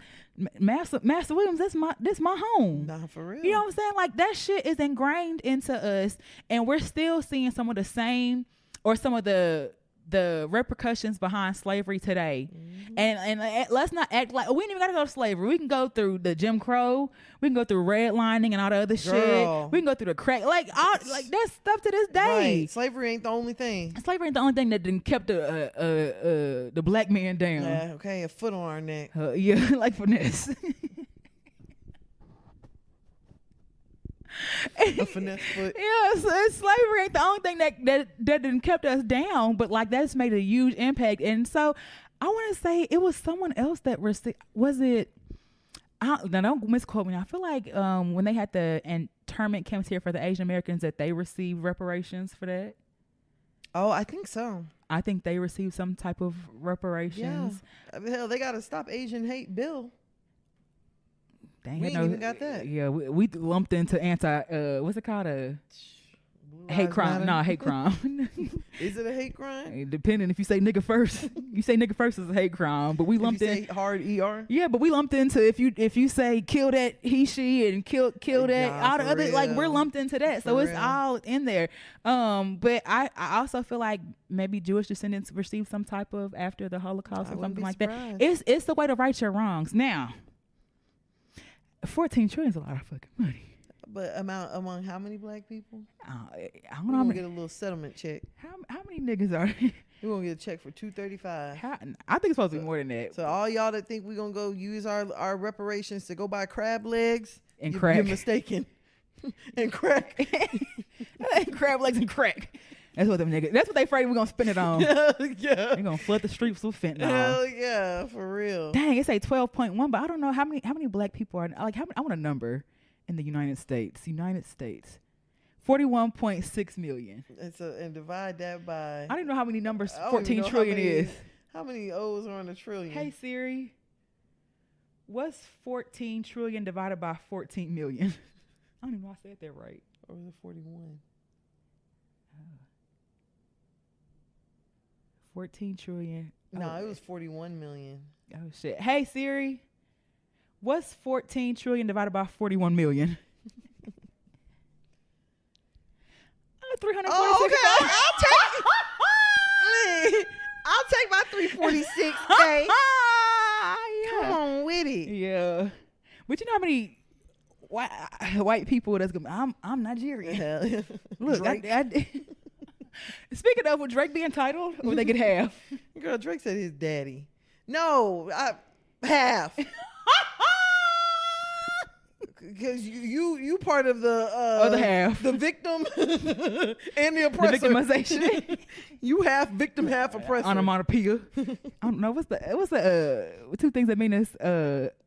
Master Williams. This my home. Nah, for real. You know what I'm saying? Like, that shit is ingrained into us, and we're still seeing some of the same, or some of the repercussions behind slavery today. And let's not act like we ain't even gotta go to slavery. We can go through the Jim Crow, we can go through redlining and all the other shit. We can go through the crack, like that's stuff to this day. Right. Slavery ain't the only thing. Slavery ain't the only thing that didn't kept the black man down. Yeah, okay, a foot on our neck. Yeah, like finesse. A finesse foot. Yeah, so slavery ain't the only thing that didn't kept us down, but like that's made a huge impact. And so I want to say it was someone else that was it? Now don't misquote me. I feel like when they had the internment camps here for the Asian Americans, that they received reparations for that. Oh, I think so. I think they received some type of reparations. Yeah. Hell, they got to stop Asian hate bill. Dang, we ain't even got that. Yeah, we lumped into what's it called? Hate crime. No, hate crime. Is it a hate crime? Depending if you say nigga first. You say nigga first is a hate crime, but we lumped in hard ER. Yeah, but we lumped into if you say kill that he she and kill that all the other, like, we're lumped into that. So it's all in there. But I also feel like maybe Jewish descendants received some type of after the Holocaust or something like that. It's the way to right your wrongs. Now, 14 trillion is a lot of fucking money. But among how many black people? I don't know. We're gonna get a little settlement check. How many niggas are there? We're gonna get a check for $235. I think it's supposed to be more than that. So all y'all that think we're gonna go use our reparations to go buy crab legs and crack, you're mistaken. And crack. Crab legs and crack. That's what them niggas. That's what they afraid we're gonna spend it on. Yeah. They're gonna flood the streets with fentanyl. Hell yeah, for real. Dang, it say 12.1, but I don't know how many black people are like. I want a number in the United States. 41.6 million. And divide that by. I don't even know how many numbers 14 trillion is. How many O's are on a trillion? Hey Siri, what's 14 trillion divided by 14 million? I don't even know if I said that right. Or was it 41? 14 trillion. No, it was 41 million. Oh shit. Hey Siri, what's 14 trillion divided by 41 million? 346. Oh, okay. I'll take my 346K. Come on with it. Yeah. But you know how many white people that's gonna I'm Nigerian. Look, speaking of, would Drake be entitled or would they get half? Girl, Drake said his daddy. No, half. Because you part of the other half, the victim and the oppressor. The victimization. You half victim, half oppressor. Onomatopoeia. I don't know what's the two things that mean this.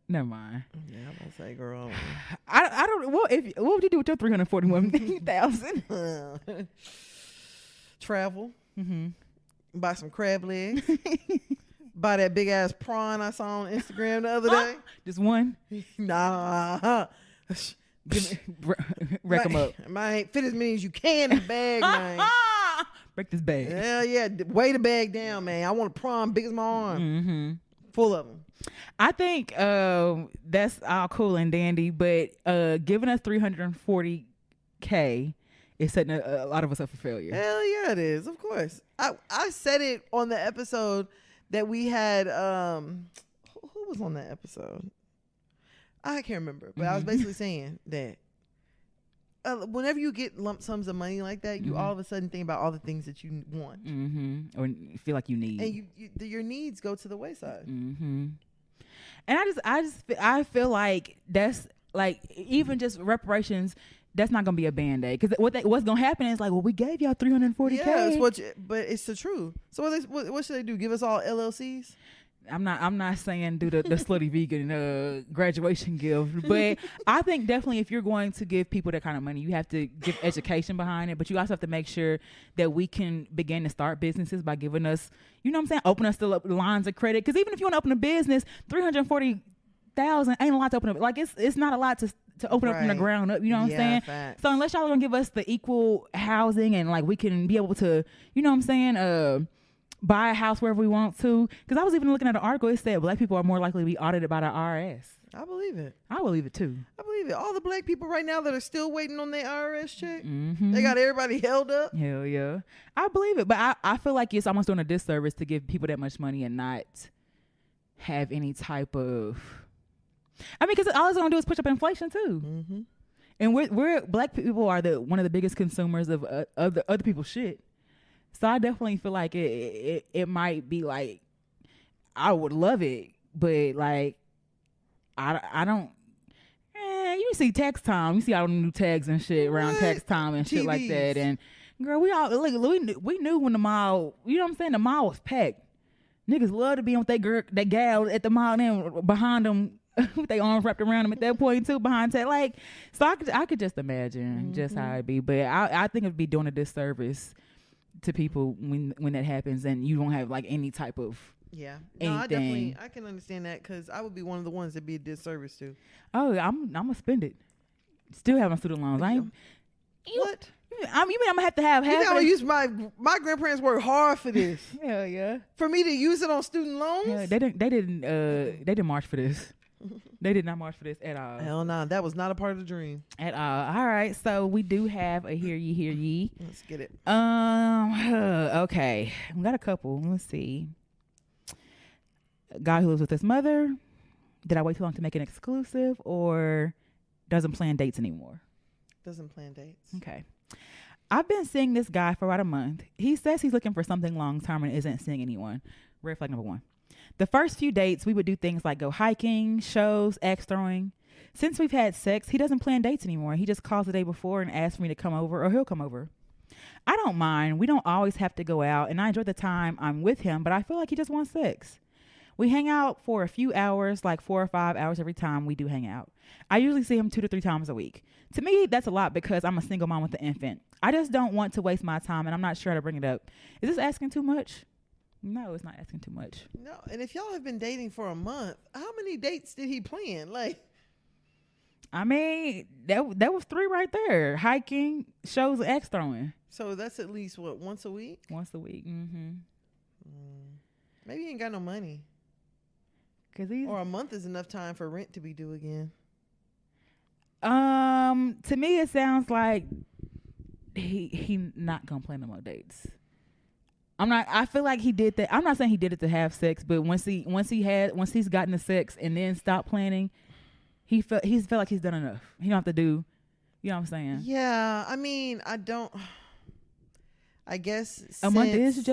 Never mind. Yeah, I'm gonna say, girl. I don't. What would you do with your 341,000? Travel. Mm-hmm. Buy some crab legs. Buy that big ass prawn I saw on Instagram the other day. Just one? Nah. Wreck them up. Man, fit as many as you can in the bag, man. Break this bag. Hell yeah. Weigh the bag down, man. I want a prawn big as my arm. Mm-hmm. Full of them. I think that's all cool and dandy, but giving us $340K is setting a lot of us up for failure. Hell yeah, it is. Of course. I said it on the episode that we had. Who was on that episode? I can't remember, but I was basically saying that whenever you get lump sums of money like that, you all of a sudden think about all the things that you want, or feel like you need, and your needs go to the wayside. And I feel like that's like, even just reparations, that's not gonna be a band-aid, because what's gonna happen is like, well, we gave y'all $340K. Yeah, but it's the truth. So what should they do? Give us all LLCs? I'm not saying do the slutty vegan graduation gift, but I think definitely if you're going to give people that kind of money, you have to give education behind it, but you also have to make sure that we can begin to start businesses by giving us, you know what I'm saying, open us the lines of credit. Because even if you want to open a business, $340,000 ain't a lot to open up. Like it's not a lot to open up from the ground up, you know what I'm saying? Facts. So unless y'all are gonna give us the equal housing and like we can be able to, you know what I'm saying, buy a house wherever we want to. Because I was even looking at an article. It said black people are more likely to be audited by the IRS. I believe it. I believe it too. I believe it. All the black people right now that are still waiting on their IRS check, mm-hmm. they got everybody held up. Hell yeah. I believe it. But I feel like it's almost doing a disservice to give people that much money and not have any type of... I mean, because all it's going to do is push up inflation too. Mm-hmm. And we're black people are one of the biggest consumers of other people's shit. So I definitely feel like it might be like, I would love it, but like, I don't. You see tax time. You see all the new tags and shit around tax time and shit like that. And girl, we knew when the mall, you know what I'm saying, the mall was packed. Niggas love to be on with that gal at the mall and then behind them with their arms wrapped around them at that point too, behind that. Like, so I could just imagine just how it'd be. But I think it'd be doing a disservice to people when that happens and you don't have like any type of anything. I can understand that because I would be one of the ones that'd be a disservice to. Oh, I'm gonna spend it. Still have my student loans. I ain't. What? I mean, I'm gonna have to have half. You know, I use my grandparents worked hard for this. Hell yeah. For me to use it on student loans. Yeah, they didn't march for this. They did not march for this at all. Hell no, that was not a part of the dream at all. All right, so we do have a hear ye. Let's get it. Okay, we got a couple. Let's see. A guy who lives with his mother. Did I wait too long to make an exclusive, or doesn't plan dates anymore? Doesn't plan dates. Okay. I've been seeing this guy for about a month. He says he's looking for something long term and isn't seeing anyone. Red flag number 1. The first few dates, we would do things like go hiking, shows, axe throwing. Since we've had sex, he doesn't plan dates anymore. He just calls the day before and asks me to come over, or he'll come over. I don't mind. We don't always have to go out, and I enjoy the time I'm with him, but I feel like he just wants sex. We hang out for a few hours, like 4 or 5 hours every time we do hang out. I usually see him 2 to 3 times a week. To me, that's a lot because I'm a single mom with an infant. I just don't want to waste my time, and I'm not sure how to bring it up. Is this asking too much? No, it's not asking too much. No, and if y'all have been dating for a month, how many dates did he plan? Like, I mean, that was 3 right there. Hiking, shows, and axe throwing. So that's at least, what, once a week? Once a week, mm-hmm. Maybe he ain't got no money. Or a month is enough time for rent to be due again. To me, it sounds like he not gonna plan no more dates. I feel like he did that. I'm not saying he did it to have sex, but once he's gotten the sex and then stopped planning, he's felt like he's done enough. He don't have to do, you know what I'm saying? Yeah, I mean, I guess a month is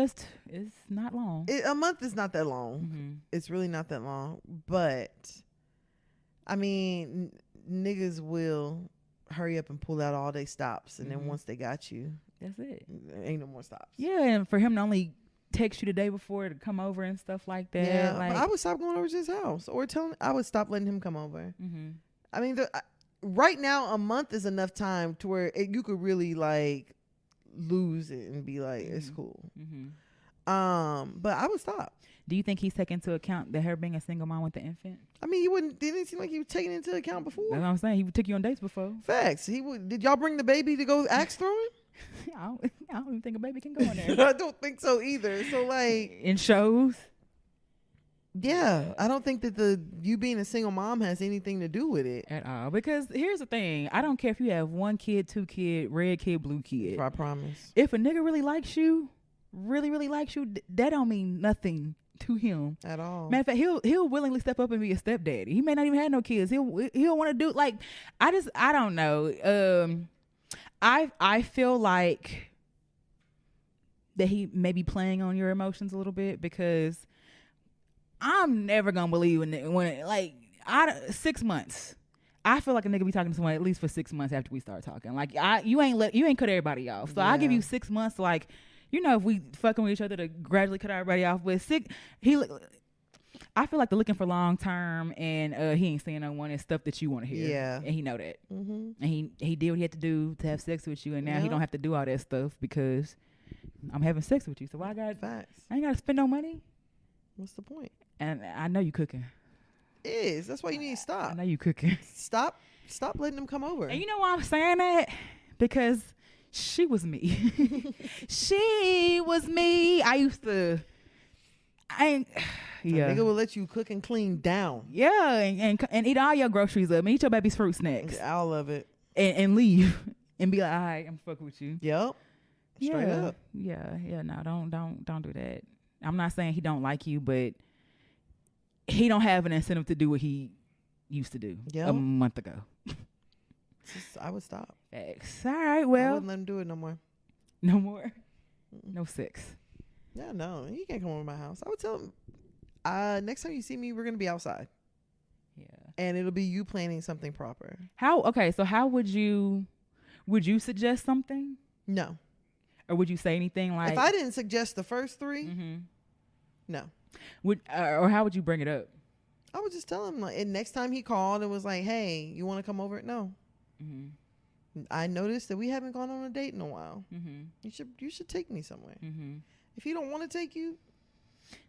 not long. A month is not that long. Mm-hmm. It's really not that long. But I mean, niggas will hurry up and pull out all they stops, and then once they got you, that's it. Ain't no more stops. Yeah, and for him to only text you the day before to come over and stuff like that. Yeah, like, but I would stop going over to his house, or I would stop letting him come over. Mm-hmm. I mean, right now a month is enough time to where you could really like lose it and be like, it's cool. Mm-hmm. But I would stop. Do you think he's taking into account that her being a single mom with the infant? I mean, didn't seem like he was taking into account before. That's what I'm saying. He took you on dates before. Facts. Did y'all bring the baby to go axe throwing? I don't even think a baby can go in there. I don't think so either. So like in shows. Yeah, I don't think that you being a single mom has anything to do with it at all. Because here's the thing: I don't care if you have 1 kid, 2 kid, red kid, blue kid. I promise. If a nigga really likes you, that don't mean nothing to him at all. Matter of fact, he'll willingly step up and be a stepdaddy. He may not even have no kids. He'll want to do like I don't know. I feel like that he may be playing on your emotions a little bit because I'm never gonna believe when like 6 months. I feel like a nigga be talking to someone at least for 6 months after we start talking. Like you ain't cut everybody off. So I'll give you 6 months. Like, you know, if we fucking with each other to gradually cut everybody off. But I feel like they're looking for long term, and he ain't saying no one is stuff that you want to hear. Yeah, and he know that. Mm-hmm. And he did what he had to do to have sex with you, and now he don't have to do all that stuff because I'm having sex with you. So why I got facts? I ain't got to spend no money. What's the point? And I know you cooking. It is. That's why you need to stop. I know you cooking. Stop letting them come over. And you know why I'm saying that? Because she was me. She was me. Yeah. Nigga will let you cook and clean down. Yeah, and eat all your groceries up and eat your baby's fruit snacks. All of it. And leave and be like, all right, I'm fucking with you. Yep. Straight up. Yeah. No, don't do that. I'm not saying he don't like you, but he don't have an incentive to do what he used to do a month ago. I would stop. Facts. All right, well. I wouldn't let him do it no more. No more? No sex. Yeah, no. You can't come over to my house. I would tell him, next time you see me, we're going to be outside. Yeah. And it'll be you planning something proper. So how would you suggest something? No. Or would you say anything like? If I didn't suggest the first three, no. Or how would you bring it up? I would just tell him, like, and next time he called and was like, hey, you want to come over? No. I noticed that we haven't gone on a date in a while. You should take me somewhere. If he don't want to take you,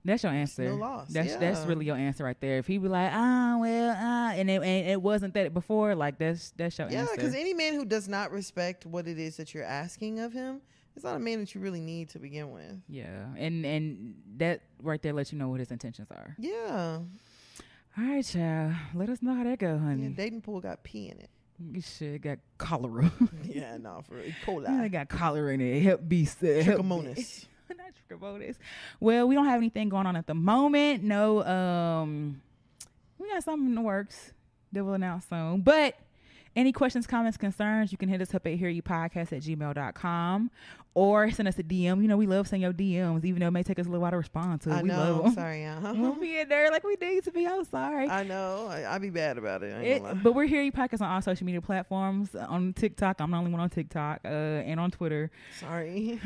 that's your answer. No loss. That's really your answer right there. If he be like, and it wasn't that before, like that's your answer. Yeah, because any man who does not respect what it is that you're asking of him, it's not a man that you really need to begin with. Yeah, and that right there lets you know what his intentions are. Yeah. All right, child. Let us know how that go, honey. Yeah, dating pool got pee in it. Shit, got cholera. Yeah, no, for E. coli. I got cholera in it. Hep B. Trichomonas. Not trichomonas. Well, we don't have anything going on at the moment. No, we got something in the works that we'll announce soon. But any questions, comments, concerns, you can hit us up at hearyepodcast@gmail.com or send us a DM. You know, we love sending your DMs, even though it may take us a little while to respond to it. We love them. Sorry, we'll be in there like we need to be. I'm sorry. I know. I be bad about it. But we're Hear You Podcast on all social media platforms. On TikTok, I'm the only one on TikTok, and on Twitter. Sorry.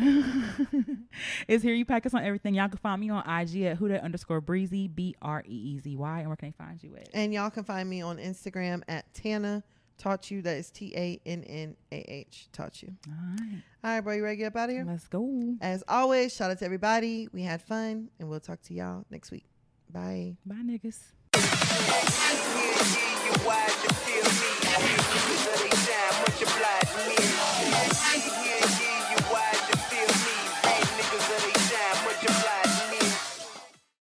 It's Hear You Podcast on everything. Y'all can find me on IG at @huda_breezy, BREEZY. And where can they find you at? And y'all can find me on Instagram at Tana Taught You. That is TANNAH. Taught You. All right, bro. You ready to get up out of here? Let's go. As always, shout out to everybody. We had fun, and we'll talk to y'all next week. Bye. Bye, niggas. You